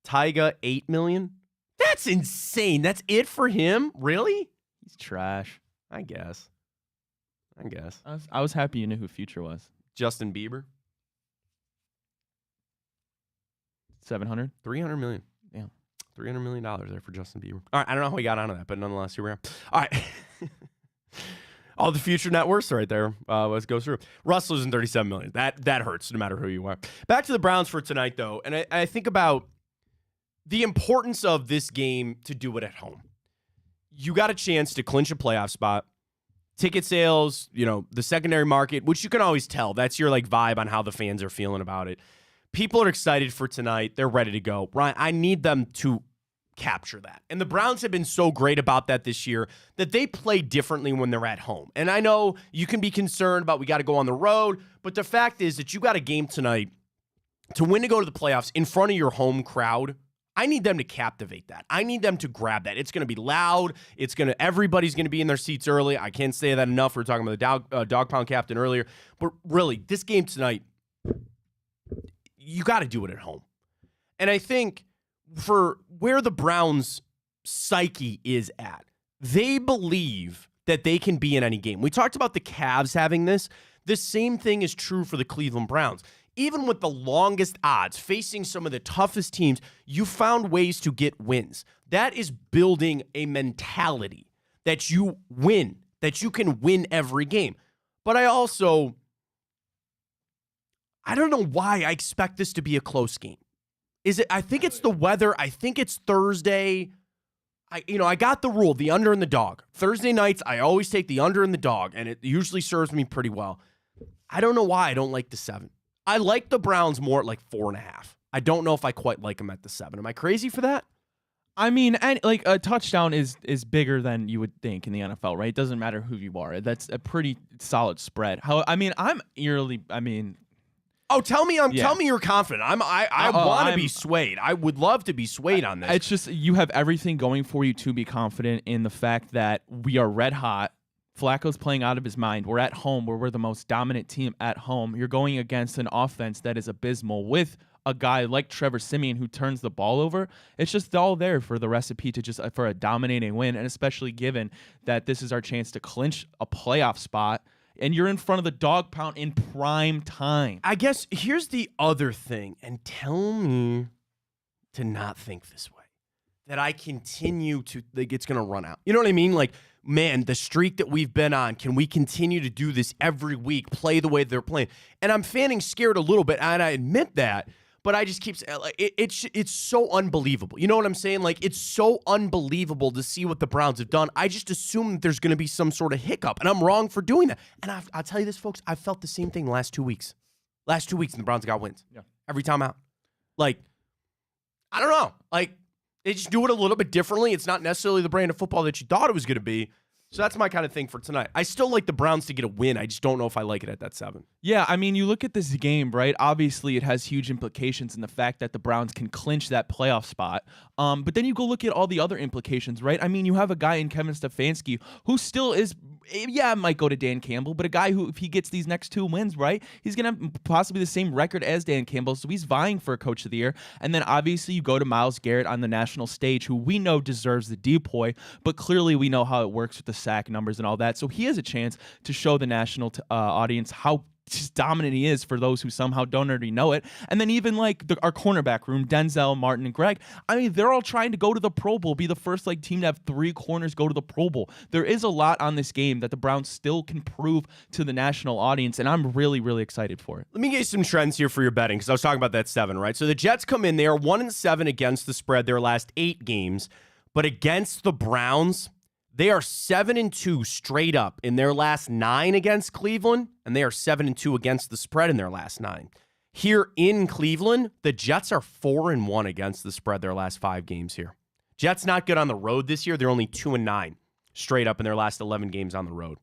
Tyga 8 million. That's insane. That's it for him? Really? He's trash. I guess. I was happy you knew who Future was. Justin Bieber 700. 300 million. Damn. $300 million there for Justin Bieber. All right, I don't know how we got onto that, but nonetheless, here we are. All right. All the Future net worths right there. Let's go through. Russell's in 37 million. That hurts no matter who you are. Back to the Browns for tonight, though, and I think about the importance of this game to do it at home. You got a chance to clinch a playoff spot. Ticket sales, the secondary market, which you can always tell. That's your vibe on how the fans are feeling about it. people are excited for tonight. They're ready to go. Ryan, I need them to capture that. And the Browns have been so great about that this year that they play differently when they're at home. And I know you can be concerned about we got to go on the road, but the fact is that you got a game tonight to win to go to the playoffs in front of your home crowd. I need them to captivate that. I need them to grab that. It's going to be loud. Everybody's going to be in their seats early. I can't say that enough. We were talking about the dog pound captain earlier. But really, this game tonight, you got to do it at home. And I think for where the Browns' psyche is at, they believe that they can be in any game. We talked about the Cavs having this. The same thing is true for the Cleveland Browns. Even with the longest odds, facing some of the toughest teams, you found ways to get wins. That is building a mentality that you win, that you can win every game. But I don't know why I expect this to be a close game. I think it's the weather. I think it's Thursday. I got the rule, the under and the dog. Thursday nights, I always take the under and the dog, and it usually serves me pretty well. I don't know why I don't like the 7. I like the Browns more at like 4.5. I don't know if I quite like them at the 7. Am I crazy for that? I mean, and like a touchdown is bigger than you would think in the NFL, right? It doesn't matter who you are. That's a pretty solid spread. Oh, tell me you're confident. I want to be swayed. I would love to be swayed on this. It's just you have everything going for you to be confident in the fact that we are red hot. Flacco's playing out of his mind. We're at home where we're the most dominant team at home. You're going against an offense that is abysmal with a guy like Trevor Siemian who turns the ball over. It's just all there for the recipe for a dominating win, and especially given that this is our chance to clinch a playoff spot. And you're in front of the dog pound in prime time. I guess here's the other thing, and tell me to not think this way, that I continue to think it's going to run out. You know what I mean? Like, man, the streak that we've been on, can we continue to do this every week, play the way they're playing? And I'm fanning scared a little bit, and I admit that, but I just keep saying, like, it's so unbelievable. You know what I'm saying? Like, it's so unbelievable to see what the Browns have done. I just assume that there's going to be some sort of hiccup, and I'm wrong for doing that. And I'll tell you this, folks, I felt the same thing the last 2 weeks. And the Browns got wins. Yeah. Every time out. Like, I don't know. Like, they just do it a little bit differently. It's not necessarily the brand of football that you thought it was going to be. So that's my kind of thing for tonight. I still like the Browns to get a win. I just don't know if I like it at that 7. Yeah, I mean, you look at this game, right? Obviously, it has huge implications in the fact that the Browns can clinch that playoff spot. But then you go look at all the other implications, right? I mean, you have a guy in Kevin Stefanski who still is, might go to Dan Campbell, but a guy who, if he gets these next 2 wins, right, he's going to have possibly the same record as Dan Campbell, so he's vying for a Coach of the Year. And then obviously you go to Myles Garrett on the national stage, who we know deserves the depoy, but clearly we know how it works with the sack numbers and all that. So he has a chance to show the national audience how just dominant he is for those who somehow don't already know it. And then even like our cornerback room, Denzel, Martin, and Greg, I mean, they're all trying to go to the Pro Bowl, be the first like team to have 3 corners go to the Pro Bowl. There is a lot on this game that the Browns still can prove to the national audience, and I'm really, really excited for it. Let me get you some trends here for your betting, because I was talking about that 7, right? So the Jets come in, they are 1-7 against the spread their last 8 games, but against the Browns, they are 7-2 straight up in their last 9 against Cleveland, and they are 7-2 against the spread in their last 9. Here in Cleveland, the Jets are 4-1 against the spread their last 5 games here. Jets not good on the road this year. They're only 2-9 straight up in their last 11 games on the road.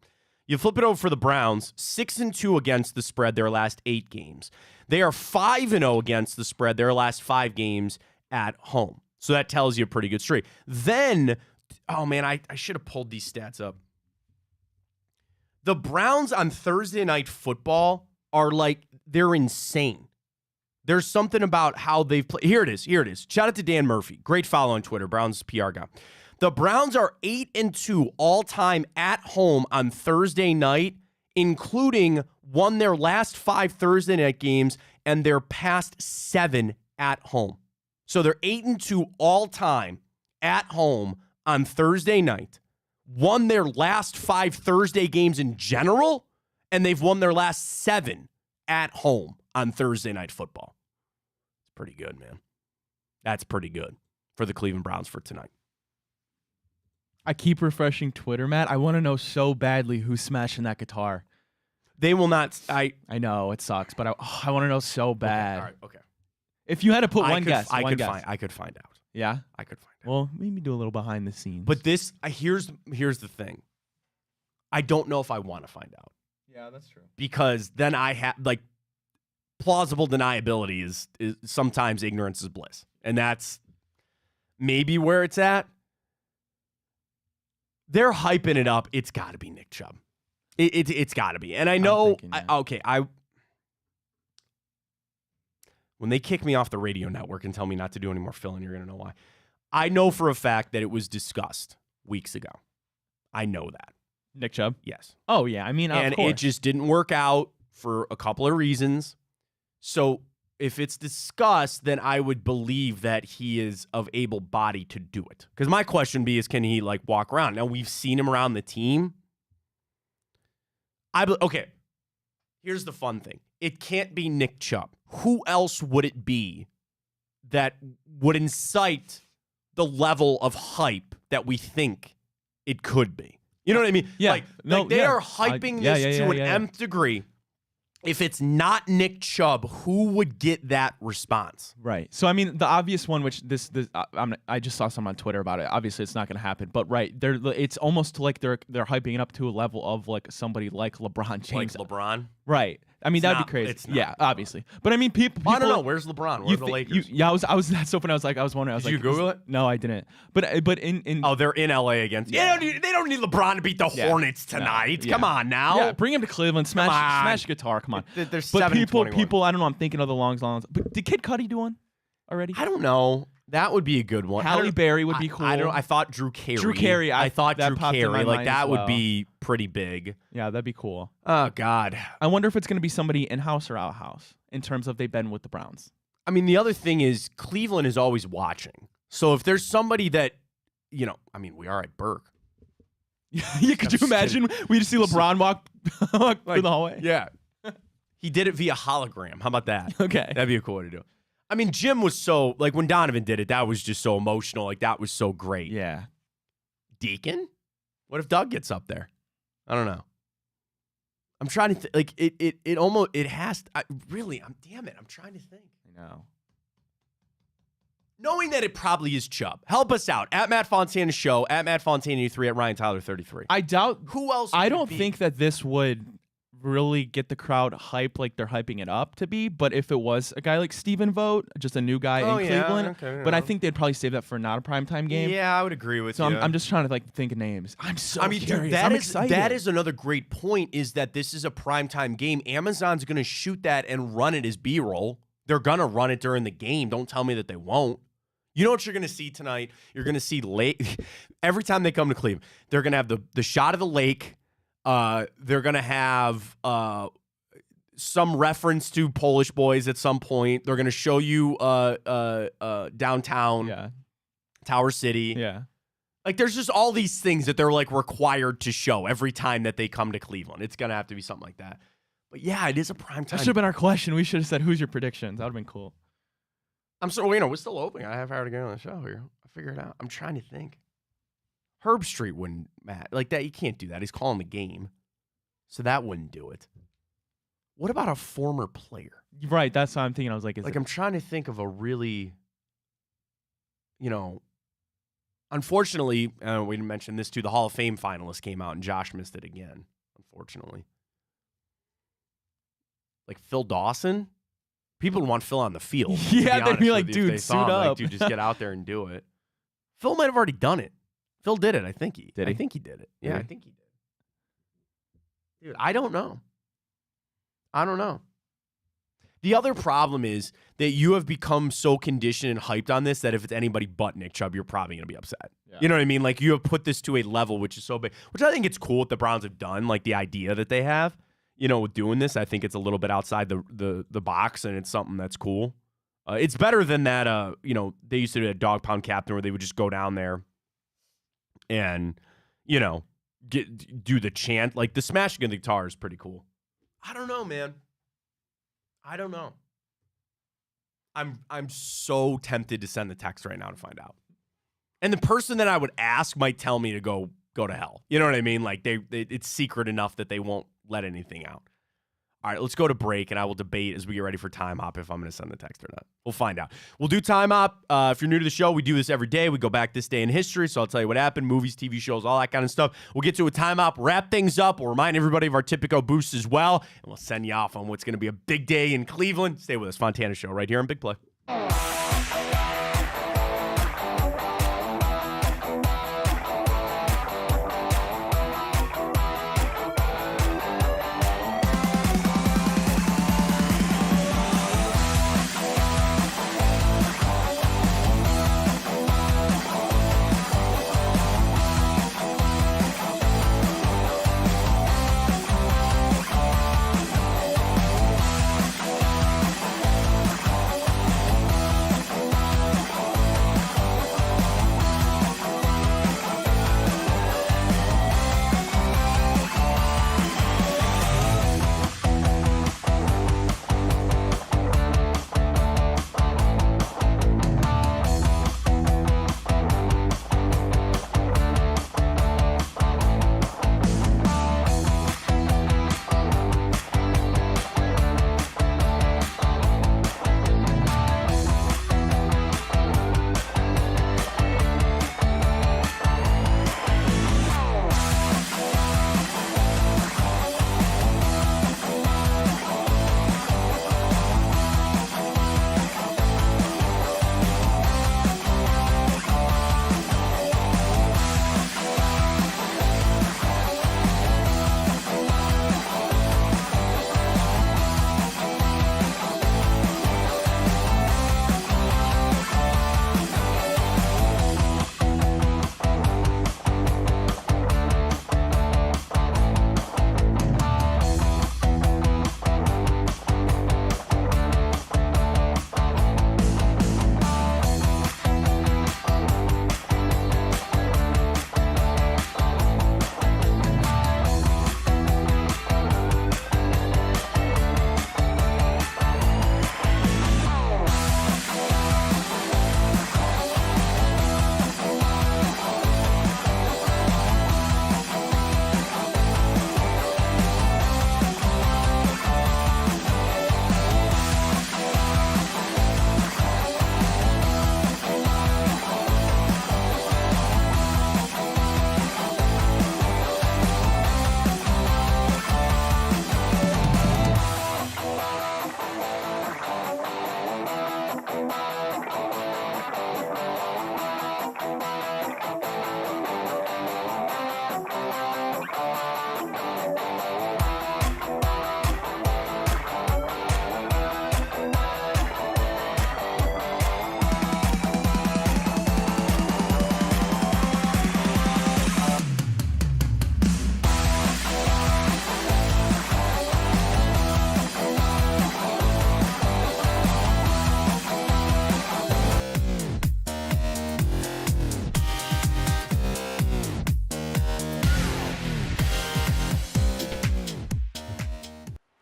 You flip it over for the Browns, 6-2 against the spread their last 8 games. They are 5-0 against the spread their last 5 games at home. So that tells you a pretty good streak. Then, oh man, I should have pulled these stats up. The Browns on Thursday Night Football are like, they're insane. There's something about how they've played. Here it is. Shout out to Dan Murphy. Great follow on Twitter, Browns PR guy. The Browns are 8-2 all-time at home on Thursday night, including won their last 5 Thursday night games and their past 7 at home. So they're 8-2 all-time at home on Thursday night, won their last 5 Thursday games in general, and they've won their last 7 at home on Thursday Night Football. It's pretty good, man. That's pretty good for the Cleveland Browns for tonight. I keep refreshing Twitter, Matt. I want to know so badly who's smashing that guitar. They will not. I know it sucks, but I want to know so bad. Okay, all right, okay. If you had to put I one could, guess, I one could guess. find. I could find out. Yeah. I could find out. Well, maybe do a little behind the scenes. But this, here's the thing. I don't know if I want to find out yeah, that's true. because then I have like plausible deniability is sometimes ignorance is bliss, and that's maybe where it's at. They're hyping it up. It's got to be Nick Chubb. It's got to be. And I know. When they kick me off the radio network and tell me not to do any more filling, you're gonna know why. I know for a fact that it was discussed weeks ago. I know that. Nick Chubb? Yes. Oh, yeah. I mean, and of course. it just didn't work out for a couple of reasons. So if it's discussed, then I would believe that he is of able body to do it. Because my question is, can he like walk around? Now we've seen him around the team. Okay. Here's the fun thing. It can't be Nick Chubb. Who else would it be that would incite the level of hype that we think it could be? You know what I mean? Yeah. Like they are hyping this to an nth degree. If it's not Nick Chubb, who would get that response? Right. So I mean, the obvious one, which I just saw some on Twitter about it. Obviously, it's not going to happen. But right, it's almost like they're hyping it up to a level of like somebody like LeBron James. Like LeBron. Right. I mean, that'd be crazy. It's not. Yeah, obviously. But I mean, people. I don't know. Where's LeBron? Where's the Lakers? I was that's so funny. I was wondering. Did you Google it? No, I didn't. But in oh, they're in LA against. Yeah. They don't need LeBron to beat the Hornets tonight. Come on now. Yeah, bring him to Cleveland. Smash guitar. Come on. There's but people. I don't know. I'm thinking of the longs. But did Kid Cudi do one already? I don't know. That would be a good one. Halle Berry would be cool. I don't know. I thought Drew Carey. I thought that Drew popped in my Carey. Like mind that as would well. be pretty big. Yeah, that'd be cool. Oh God. I wonder if it's going to be somebody in-house or out-house in terms of they've been with the Browns. I mean, the other thing is Cleveland is always watching. So if there's somebody that, I mean, we are at Burke. Yeah, could you imagine we just see LeBron walk through the hallway? Yeah. He did it via hologram. How about that? Okay. That'd be a cool way to do it. I mean, Jim was so, like, when Donovan did it, that was just so emotional. Like, that was so great. Yeah. Deacon? What if Doug gets up there? I don't know. I'm trying to, like, it almost, it has, damn it, I'm trying to think. I know. Knowing that it probably is Chubb. Help us out. At Matt Fontana Show, at Matt Fontana 3, at Ryan Tyler 33. I doubt. Who else? I don't think that this would really get the crowd hype like they're hyping it up to be. But if it was a guy like Stephen Vogt, just a new guy in Cleveland, okay, but I think they'd probably save that for not a primetime game. Yeah, I would agree with you. So I'm just trying to like think of names. I'm curious. Dude, I'm excited. that is another great point. Is that this is a primetime game? Amazon's going to shoot that and run it as B-roll. They're going to run it during the game. Don't tell me that they won't. You know what you're going to see tonight? You're going to see lake. Every time they come to Cleveland, they're going to have the shot of the lake. They're going to have some reference to Polish boys at some point. They're going to show you downtown, Tower City. Yeah. Like, there's just all these things that they're, like, required to show every time that they come to Cleveland. It's going to have to be something like that. But, yeah, it is a prime time. That should have been our question. We should have said, who's your predictions? That would have been cool. I'm sorry, we're still open. I have hour to get on the show here. I'll figure it out. I'm trying to think. Herb Street wouldn't, Matt. Like that, you can't do that. He's calling the game. So that wouldn't do it. What about a former player? Right, that's what I'm thinking. I was like, I'm trying to think of a really, unfortunately, we didn't mention this too, the Hall of Fame finalist came out and Josh missed it again, unfortunately. Like Phil Dawson? People would want Phil on the field. Yeah, they'd be like, dude, suit up. Like, dude, just get out there and do it. Phil might have already done it. Phil did it. I think he did. I think he did it. Yeah, I think he did. Dude, I don't know. The other problem is that you have become so conditioned and hyped on this that if it's anybody but Nick Chubb, you're probably going to be upset. Yeah. You know what I mean? Like, you have put this to a level which is so big, which I think it's cool what the Browns have done, like the idea that they have. With doing this, I think it's a little bit outside the box, and it's something that's cool. It's better than that, they used to do a dog pound captain where they would just go down there and, do the chant. Like, the smashing of the guitar is pretty cool. I don't know, man. I don't know. I'm so tempted to send the text right now to find out. And the person that I would ask might tell me to go to hell. You know what I mean? Like, it's secret enough that they won't let anything out. All right, let's go to break, and I will debate as we get ready for Time Hop if I'm going to send the text or not. We'll find out. We'll do Time Hop. If you're new to the show, we do this every day. We go back this day in history, so I'll tell you what happened, movies, TV shows, all that kind of stuff. We'll get to a Time Hop, wrap things up. We'll remind everybody of our Tipico boost as well, and we'll send you off on what's going to be a big day in Cleveland. Stay with us. Fontana Show right here on Big Play.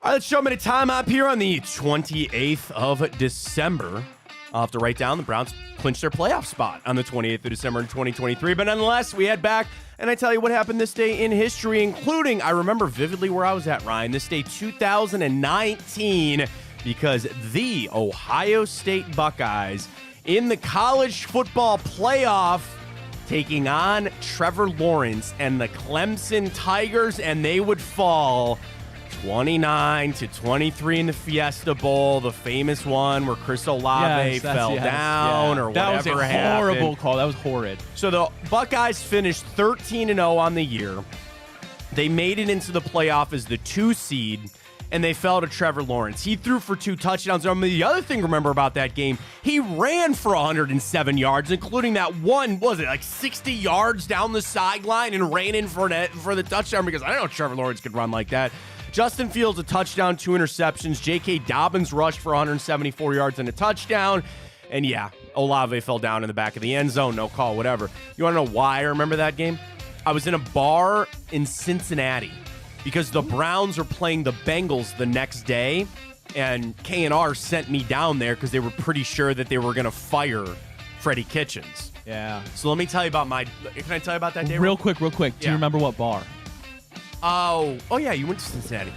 All right, let's show a minute time up here on the 28th of December. I'll have to write down the Browns clinched their playoff spot on the 28th of December in 2023. But nonetheless, we head back, and I tell you what happened this day in history, including, I remember vividly where I was at, Ryan, this day 2019, because the Ohio State Buckeyes in the college football playoff taking on Trevor Lawrence and the Clemson Tigers, and they would fall 29-23 in the Fiesta Bowl, the famous one where Chris Olave fell down or whatever happened. That was a horrible call. That was horrid. So the Buckeyes finished 13-0 on the year. They made it into the playoff as the 2 seed, and they fell to Trevor Lawrence. He threw for 2 touchdowns. The other thing to remember about that game, he ran for 107 yards, including that one, was it like 60 yards down the sideline and ran in for the touchdown, because I don't know if Trevor Lawrence could run like that. Justin Fields, a touchdown, 2 interceptions. J.K. Dobbins rushed for 174 yards and a touchdown. And yeah, Olave fell down in the back of the end zone. No call, whatever. You want to know why I remember that game? I was in a bar in Cincinnati because the Browns were playing the Bengals the next day, and K&R sent me down there because they were pretty sure that they were going to fire Freddie Kitchens. Yeah. So let me tell you about can I tell you about that day? Real quick. Do you remember what bar? Oh yeah, you went to Cincinnati.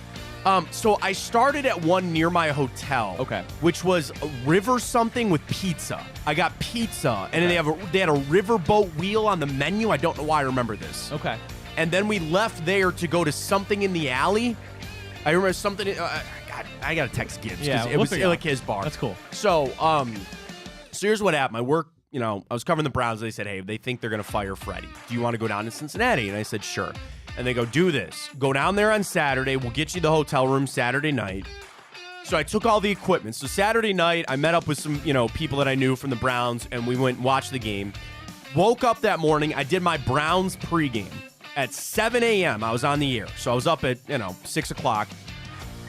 So I started at one near my hotel. Okay. Which was a river something with pizza. I got pizza, and then they had a riverboat wheel on the menu. I don't know why I remember this. Okay. And then we left there to go to something in the alley. I remember something. God, I gotta text Gibbs. Yeah, it was like his bar. That's cool. So, so here's what happened. My work, I was covering the Browns. They said, hey, they think they're gonna fire Freddie. Do you want to go down to Cincinnati? And I said, sure. And they go, do this. Go down there on Saturday. We'll get you the hotel room Saturday night. So I took all the equipment. So Saturday night, I met up with some, people that I knew from the Browns, and we went and watched the game. Woke up that morning. I did my Browns pregame at 7 a.m. I was on the air. So I was up at, 6 o'clock.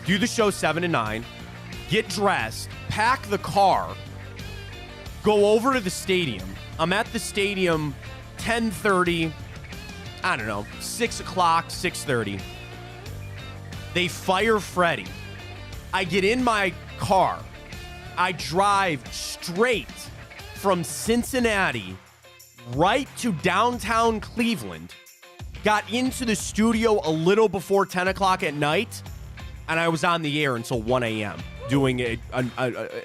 Do the show 7 to 9. Get dressed. Pack the car. Go over to the stadium. I'm at the stadium 10:30. I don't know, 6 o'clock, 6:30. They fire Freddie. I get in my car. I drive straight from Cincinnati right to downtown Cleveland. Got into the studio a little before 10 o'clock at night, and I was on the air until 1 a.m. doing an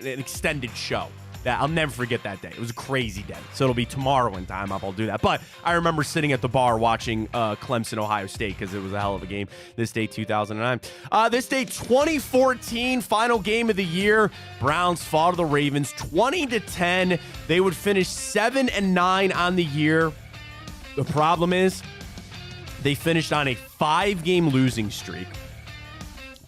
extended show. That I'll never forget that day. It was a crazy day. So it'll be tomorrow in time up. I'll do that. But I remember sitting at the bar watching Clemson, Ohio State, because it was a hell of a game. This day, 2009. This day, 2014, final game of the year. Browns fall to the Ravens, 20-10. They would finish 7-9 on the year. The problem is, they finished on a 5-game losing streak.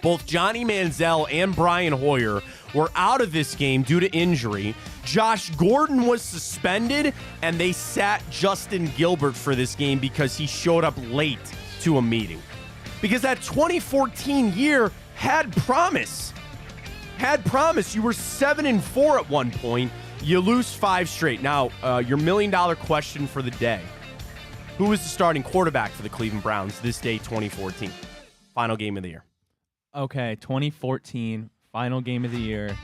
Both Johnny Manziel and Brian Hoyer were out of this game due to injury. Josh Gordon was suspended, and they sat Justin Gilbert for this game because he showed up late to a meeting. Because that 2014 year had promise. Had promise. You were 7-4 at one point. You lose 5 straight. Now, your $1 million question for the day. Who was the starting quarterback for the Cleveland Browns this day, 2014? Final game of the year. Okay, 2014, final game of the year.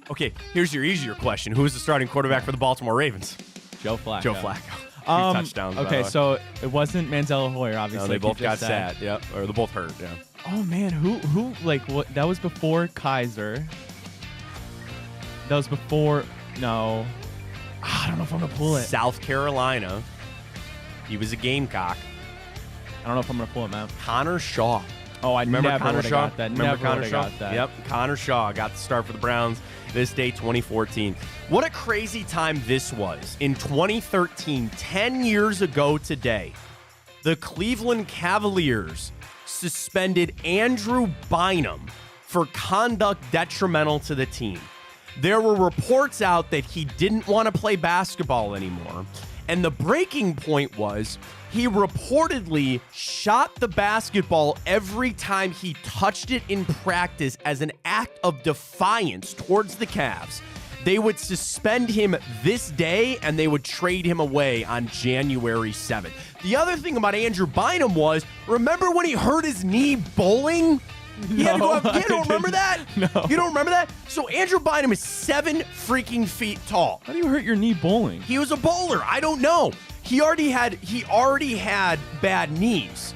Okay, here's your easier question. Who is the starting quarterback for the Baltimore Ravens? Joe Flacco. Joe Flacco. 2 touchdowns. Okay, so it wasn't Manziel or Hoyer, obviously. No, they both got sat. Yep, or they're both hurt. Yeah. Oh man, who like what? That was before Kaiser. That was before. No, I don't know if I'm gonna pull it. South Carolina. He was a Gamecock. I don't know if I'm gonna pull it, man. Connor Shaw. Oh, I remember never Connor Shaw. Got that. Remember Never Connor Shaw? got that. Yep, Connor Shaw got the start for the Browns this day, 2014. What a crazy time this was. In 2013, 10 years ago today, the Cleveland Cavaliers suspended Andrew Bynum for conduct detrimental to the team. There were reports out that he didn't want to play basketball anymore. And the breaking point was he reportedly shot the basketball every time he touched it in practice as an act of defiance towards the Cavs. They would suspend him this day, and they would trade him away on January 7th. The other thing about Andrew Bynum was, remember when he hurt his knee bowling? He had to go up. You don't remember that? No. You don't remember that? So Andrew Bynum is 7 freaking feet tall. How do you hurt your knee bowling? He was a bowler. I don't know. He already had bad knees.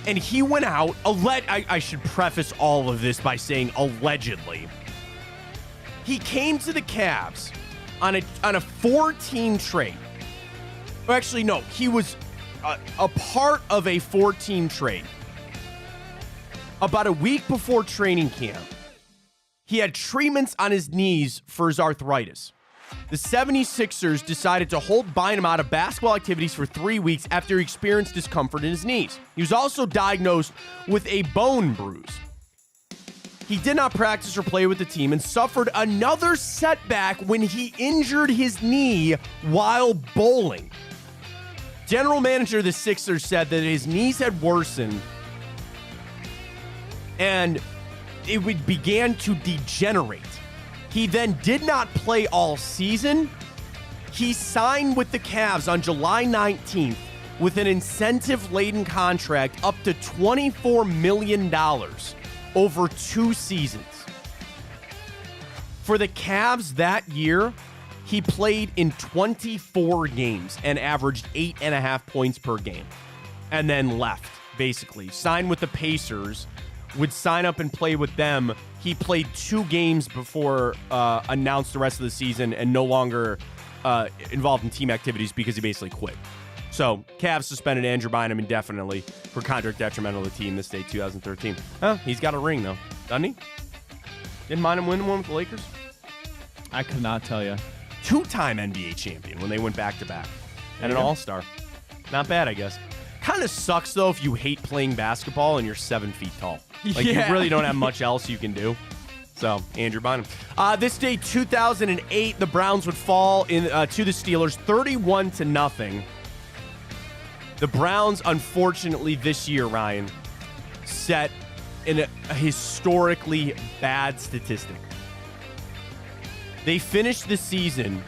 And he went out, I should preface all of this by saying allegedly. He came to the Cavs on a 14 trade. Or actually, no, he was a part of a 14 trade. About a week before training camp, he had treatments on his knees for his arthritis. The 76ers decided to hold Bynum out of basketball activities for 3 weeks after he experienced discomfort in his knees. He was also diagnosed with a bone bruise. He did not practice or play with the team and suffered another setback when he injured his knee while bowling. General manager of the Sixers said that his knees had worsened and it began to degenerate. He then did not play all season. He signed with the Cavs on July 19th with an incentive-laden contract up to $24 million over 2 seasons. For the Cavs that year, He played in 24 games and averaged 8.5 points per game, and then left, basically. Signed with the Pacers, would sign up and play with them. He played 2 games before announced the rest of the season and no longer involved in team activities because he basically quit. So, Cavs suspended Andrew Bynum indefinitely for contract detrimental to the team this day, 2013. He's got a ring, though, doesn't he? Didn't mind him winning one with the Lakers? I could not tell you. 2-time NBA champion when they went back-to-back. And an all-star. Not bad, I guess. Kind of sucks, though, if you hate playing basketball and you're 7 feet tall. Like, you really don't have much else you can do. So, Andrew Bynum. This day, 2008, the Browns would fall to the Steelers 31-0. The Browns, unfortunately, this year, Ryan, set in a historically bad statistic. They finished the season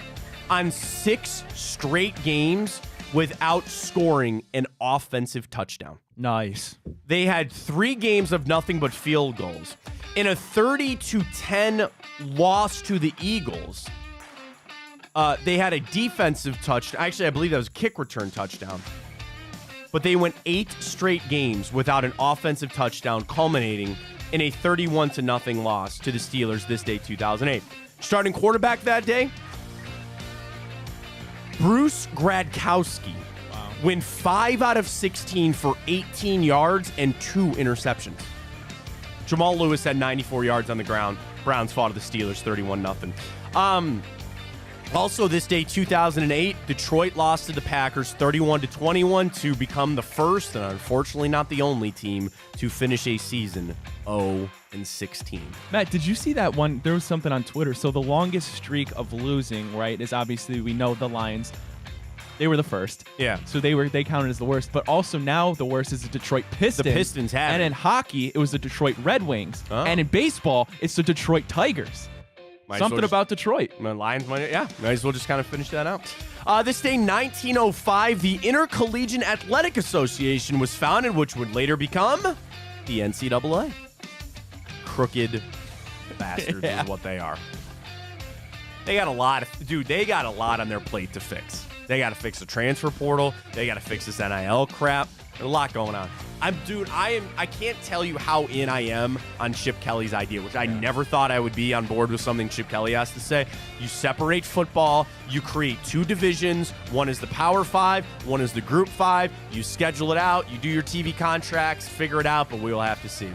on 6 straight games without scoring an offensive touchdown. Nice. They had 3 games of nothing but field goals. In a 30-10 loss to the Eagles, they had a defensive touchdown. Actually, I believe that was a kick return touchdown. But they went 8 straight games without an offensive touchdown, culminating in a 31-0 loss to the Steelers this day, 2008. Starting quarterback that day, Bruce Gradkowski. Went 5 out of 16 for 18 yards and 2 interceptions. Jamal Lewis had 94 yards on the ground. Browns fought to the Steelers 31-0. Also, this day, 2008, Detroit lost to the Packers 31-21 to become the first and unfortunately not the only team to finish a season 0-16. Matt, did you see that one? There was something on Twitter. So the longest streak of losing, right, is obviously we know the Lions. They were the first. Yeah. So they counted as the worst. But also now the worst is the Detroit Pistons. The Pistons have And it. in hockey, it was the Detroit Red Wings. Oh. And in baseball, it's the Detroit Tigers. Something about Detroit. Lions, might as well just kind of finish that out. This day, 1905, the Intercollegiate Athletic Association was founded, which would later become the NCAA. Crooked bastards is what they are. They got a lot on their plate to fix. They got to fix the transfer portal. They got to fix this NIL crap. There's a lot going on. I can't tell you how in I am on Chip Kelly's idea, which I never thought I would be on board with something Chip Kelly has to say. You separate football. You create 2 divisions. One is the Power 5. One is the Group 5. You schedule it out. You do your TV contracts. Figure it out, but we will have to see.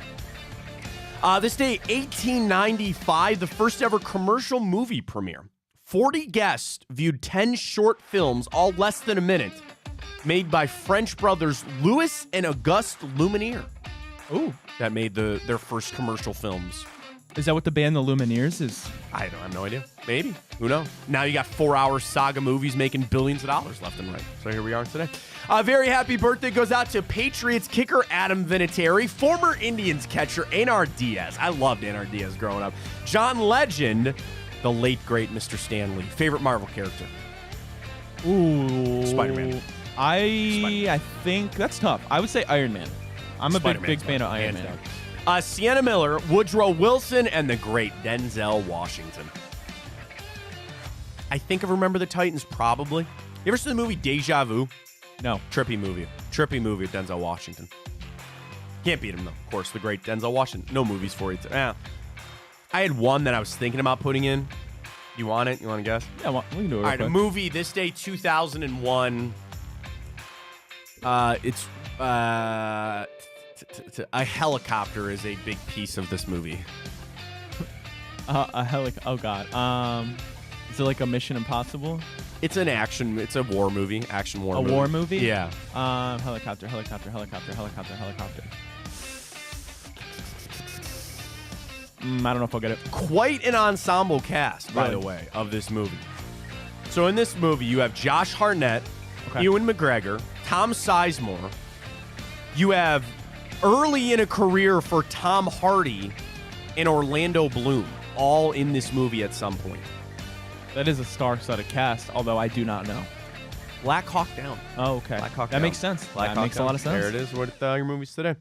This day, 1895, the first ever commercial movie premiere. 40 guests viewed 10 short films, all less than a minute, made by French brothers Louis and Auguste Lumiere. Ooh. That made their first commercial films. Is that what the band The Lumineers is? I have no idea. Maybe. Who knows? Now you got 4-hour saga movies making billions of dollars left and right. So here we are today. A very happy birthday goes out to Patriots kicker Adam Vinatieri, former Indians catcher Anar Diaz. I loved Anar Diaz growing up. John Legend, the late, great Mr. Stan Lee. Favorite Marvel character? Ooh. Spider-Man. I think that's tough. I would say Iron Man. I'm a big fan of Iron Man. Sienna Miller, Woodrow Wilson, and the great Denzel Washington. I think I remember the Titans, probably. You ever seen the movie Deja Vu? No. Trippy movie with Denzel Washington. Can't beat him, though. Of course, the great Denzel Washington. No movies for you. I had one that I was thinking about putting in. You want it? You want to guess? Yeah, we can do it. All right, a movie this day, 2001. It's a helicopter is a big piece of this movie. Oh God. Is it like a Mission Impossible? It's an action. It's a war movie. Action war. movie. War movie? Yeah. Helicopter. I don't know if I'll get it. Quite an ensemble cast, by the way, of this movie. So in this movie, you have Josh Hartnett, Ewan McGregor, Tom Sizemore. You have early in a career for Tom Hardy and Orlando Bloom, all in this movie at some point. That is a star-studded cast, although I do not know. Black Hawk Down. Oh, okay. Black Hawk that Down. makes sense. Black that Hawk makes Down. a lot of sense. There it is. What your movies today?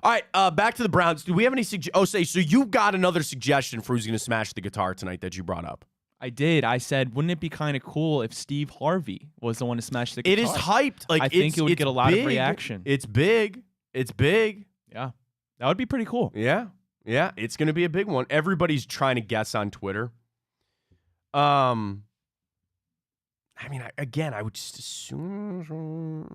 All right, back to the Browns. Do we have any so you got another suggestion for who's going to smash the guitar tonight that you brought up? I did. I said, wouldn't it be kind of cool if Steve Harvey was the one to smash the guitar? It is hyped. Like I think it would get a lot of reaction. It's big. It's big. Yeah. That would be pretty cool. Yeah. Yeah. It's going to be a big one. Everybody's trying to guess on Twitter. I mean, I would just assume.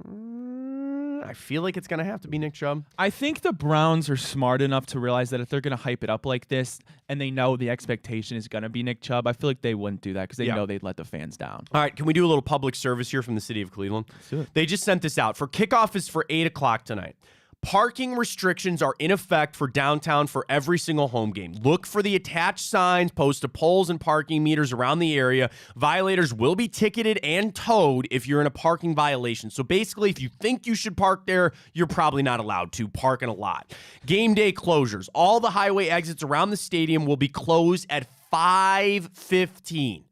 I feel like it's going to have to be Nick Chubb. I think the Browns are smart enough to realize that if they're going to hype it up like this and they know the expectation is going to be Nick Chubb, I feel like they wouldn't do that because they know they'd let the fans down. All right, can we do a little public service here from the city of Cleveland? Let's do it. They just sent this out. For kickoff is for 8 o'clock tonight. Parking restrictions are in effect for downtown for every single home game. Look for the attached signs posted to poles and parking meters around the area. Violators will be ticketed and towed if you're in a parking violation. So basically, if you think you should park there, you're probably not allowed to park in a lot. Game day closures. All the highway exits around the stadium will be closed at 5:15.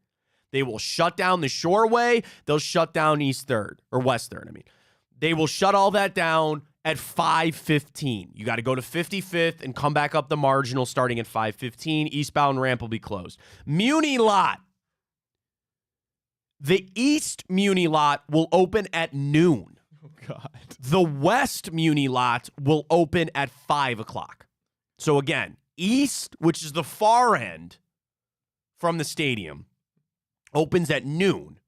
They will shut down the Shoreway. They'll shut down East 3rd, or West 3rd, I mean. They will shut all that down at 5:15. You got to go to 55th and come back up the Marginal starting at 5:15. Eastbound ramp will be closed. Muni lot. The East Muni lot will open at noon. Oh, God. The West Muni lot will open at 5 o'clock. So again, East, which is the far end from the stadium, opens at noon.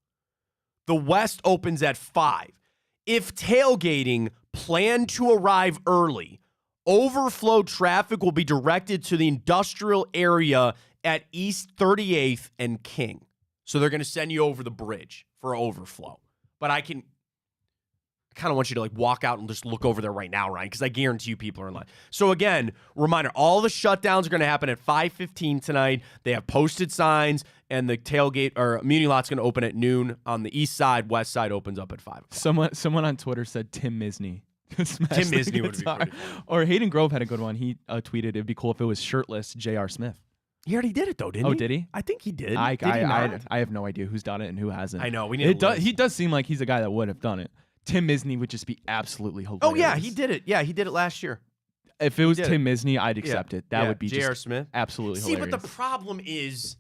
The West opens at 5. If tailgating, plan to arrive early. Overflow traffic will be directed to the industrial area at East 38th and King. So they're going to send you over the bridge for overflow. But I kind of want you to walk out and just look over there right now, Ryan, because I guarantee you people are in line. So again, reminder, all the shutdowns are going to happen at 5:15 tonight. They have posted signs, and the tailgate or Muni lot's going to open at noon on the east side. West side opens up at 5 o'clock. Someone on Twitter said Tim Misney. Tim Misney would be pretty cool. Or Hayden Grove had a good one. He tweeted it'd be cool if it was shirtless J.R. Smith. He already did it though, didn't he? Oh, did he? I think he did. I have no idea who's done it and who hasn't. I know. We need. He does seem like he's a guy that would have done it. Tim Misney would just be absolutely hilarious. Oh yeah, he did it. Yeah, he did it last year. If it was Tim Misney, I'd accept it. That would be J.R. just Smith. Absolutely See, hilarious. but the problem is,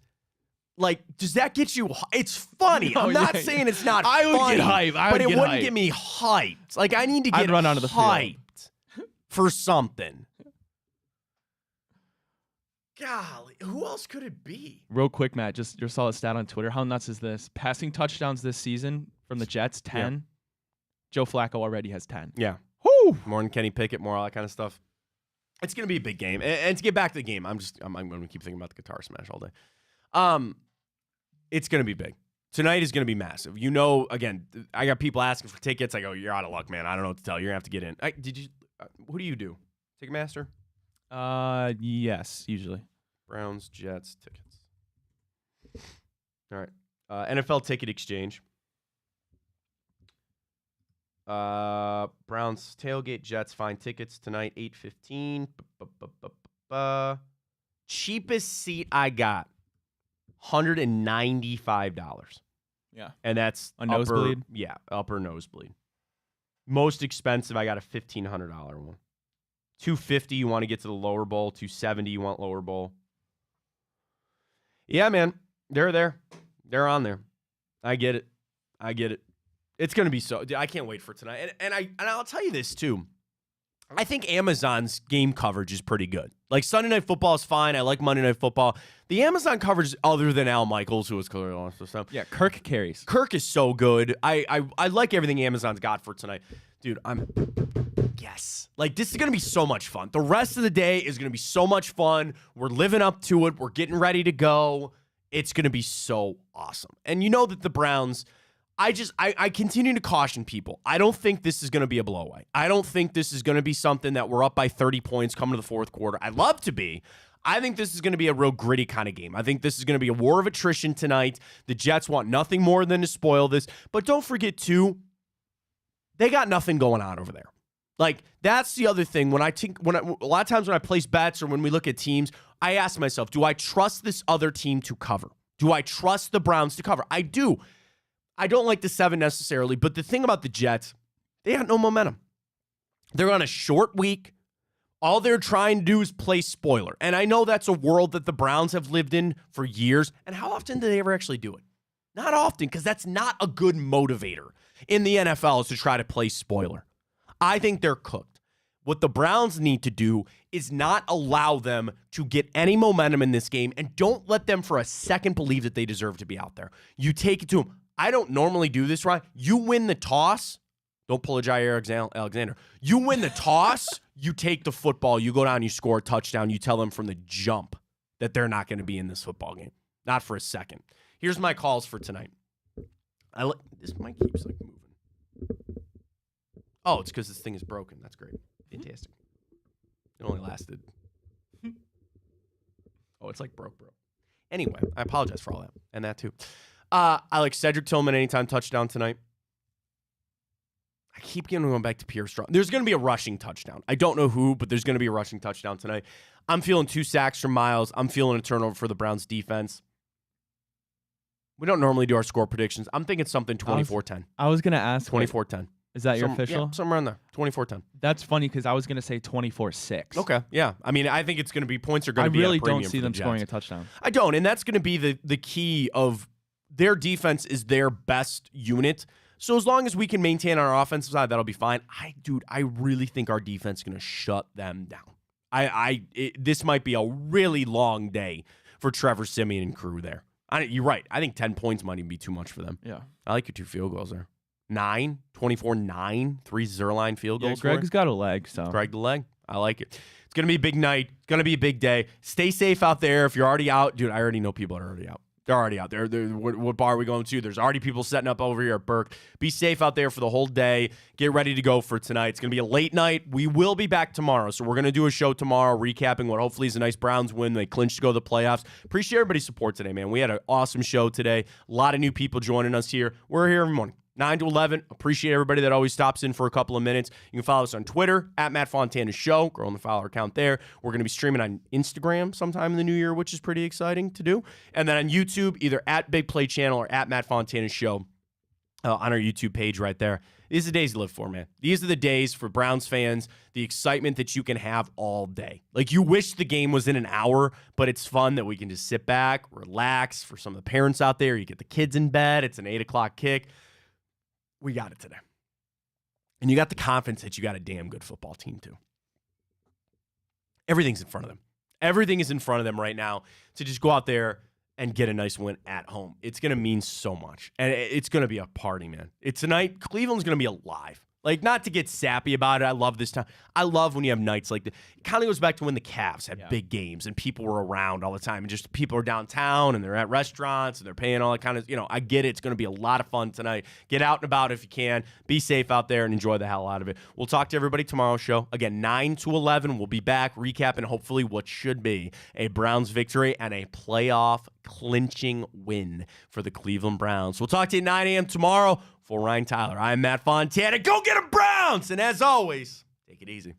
does that get you? It's funny. No, I'm not saying it's not. I would funny, get hyped. But it wouldn't get me hyped. I need to get I'd run onto the field. hyped for something. Golly, who else could it be? Real quick, Matt, just your solid stat on Twitter. How nuts is this? Passing touchdowns this season from the Jets, 10. Yeah. Joe Flacco already has 10. Yeah. Woo! More than Kenny Pickett, more all that kind of stuff. It's going to be a big game. And to get back to the game, I'm going to keep thinking about the guitar smash all day. It's going to be big. Tonight is going to be massive. Again, I got people asking for tickets. I go, you're out of luck, man. I don't know what to tell you. You're going to have to get in. Who do you do? Ticketmaster? Yes, usually. Browns, Jets, tickets. All right. NFL Ticket Exchange. Browns tailgate, Jets find tickets tonight, 8:15. Cheapest seat I got, $195. Yeah. And that's A nosebleed? Yeah, upper nosebleed. Most expensive, I got a $1,500 one. $250, you want to get to the lower bowl. $270, you want lower bowl. Yeah, man. They're there. They're on there. I get it. It's going to be so... I can't wait for tonight. And I'll tell you this, too. I think Amazon's game coverage is pretty good. Sunday Night Football is fine. I like Monday Night Football. The Amazon coverage, other than Al Michaels, who was clearly lost this time. Yeah, Kirk carries. Kirk is so good. I like everything Amazon's got for tonight. Dude, yes. This is going to be so much fun. The rest of the day is going to be so much fun. We're living up to it. We're getting ready to go. It's going to be so awesome. And you know that the Browns... I continue to caution people. I don't think this is going to be a blowout. I don't think this is going to be something that we're up by 30 points coming to the fourth quarter. I'd love to be. I think this is going to be a real gritty kind of game. I think this is going to be a war of attrition tonight. The Jets want nothing more than to spoil this. But don't forget, too, they got nothing going on over there. That's the other thing. A lot of times when I place bets or when we look at teams, I ask myself, do I trust this other team to cover? Do I trust the Browns to cover? I do. I don't like the 7 necessarily, but the thing about the Jets, they got no momentum. They're on a short week. All they're trying to do is play spoiler. And I know that's a world that the Browns have lived in for years. And how often do they ever actually do it? Not often, because that's not a good motivator in the NFL, is to try to play spoiler. I think they're cooked. What the Browns need to do is not allow them to get any momentum in this game, and don't let them for a second believe that they deserve to be out there. You take it to them. I don't normally do this, right? You win the toss. Don't pull a Jair Alexander. You win the toss, you take the football, you go down, you score a touchdown, you tell them from the jump that they're not going to be in this football game. Not for a second. Here's my calls for tonight. This mic keeps moving. Oh, it's because this thing is broken. That's great. Fantastic. It only lasted. Oh, it's broke. Anyway, I apologize for all that and that too. I like Cedric Tillman anytime touchdown tonight. I keep going back to Pierre Strong. There's going to be a rushing touchdown. I don't know who, but there's going to be a rushing touchdown tonight. I'm feeling 2 sacks from Miles. I'm feeling a turnover for the Browns defense. We don't normally do our score predictions. I'm thinking something 24-10. I was going to ask. 24-10. Is that your official? Yeah, somewhere in there. 24-10. That's funny because I was going to say 24-6. Okay, yeah. I mean, I think it's going to be points are going to be I really at a premium don't see for them the scoring a Jets. touchdown. I don't, and that's going to be the key of their defense is their best unit. So as long as we can maintain our offensive side, that'll be fine. I really think our defense is going to shut them down. This might be a really long day for Trevor Siemian and crew there. You're right. I think 10 points might even be too much for them. Yeah. I like your 2 field goals there. 24-9, 3 Zerline field goals. Greg's got a leg, so. Greg the leg. I like it. It's going to be a big night. It's going to be a big day. Stay safe out there. If you're already out, dude, I already know people are already out. They're already out there. What bar are we going to? There's already people setting up over here at Burke. Be safe out there for the whole day. Get ready to go for tonight. It's going to be a late night. We will be back tomorrow. So we're going to do a show tomorrow recapping what hopefully is a nice Browns win. They clinched to go to the playoffs. Appreciate everybody's support today, man. We had an awesome show today. A lot of new people joining us here. We're here every morning. 9 to 11. Appreciate everybody that always stops in for a couple of minutes. You can follow us on Twitter, at Matt Fontana Show. Growing the follower account there. We're going to be streaming on Instagram sometime in the new year, which is pretty exciting to do. And then on YouTube, either at Big Play Channel or at Matt Fontana Show on our YouTube page right there. These are the days to live for, man. These are the days for Browns fans, the excitement that you can have all day. Like, you wish the game was in an hour, but it's fun that we can just sit back, relax. For some of the parents out there, you get the kids in bed. It's an 8 o'clock kick. We got it today. And you got the confidence that you got a damn good football team, too. Everything's in front of them. Everything is in front of them right now to just go out there and get a nice win at home. It's going to mean so much. And it's going to be a party, man. Tonight, Cleveland's going to be alive. Like, not to get sappy about it. I love this time. I love when you have nights like this. It kind of goes back to when the Cavs had big games and people were around all the time. And just people are downtown and they're at restaurants and they're paying all that kind of, I get it. It's going to be a lot of fun tonight. Get out and about if you can. Be safe out there and enjoy the hell out of it. We'll talk to everybody tomorrow's show. Again, 9 to 11. We'll be back recapping hopefully what should be a Browns victory and a playoff clinching win for the Cleveland Browns. We'll talk to you at 9 a.m. tomorrow. For Ryan Tyler, I'm Matt Fontana. Go get 'em, Browns! And as always, take it easy.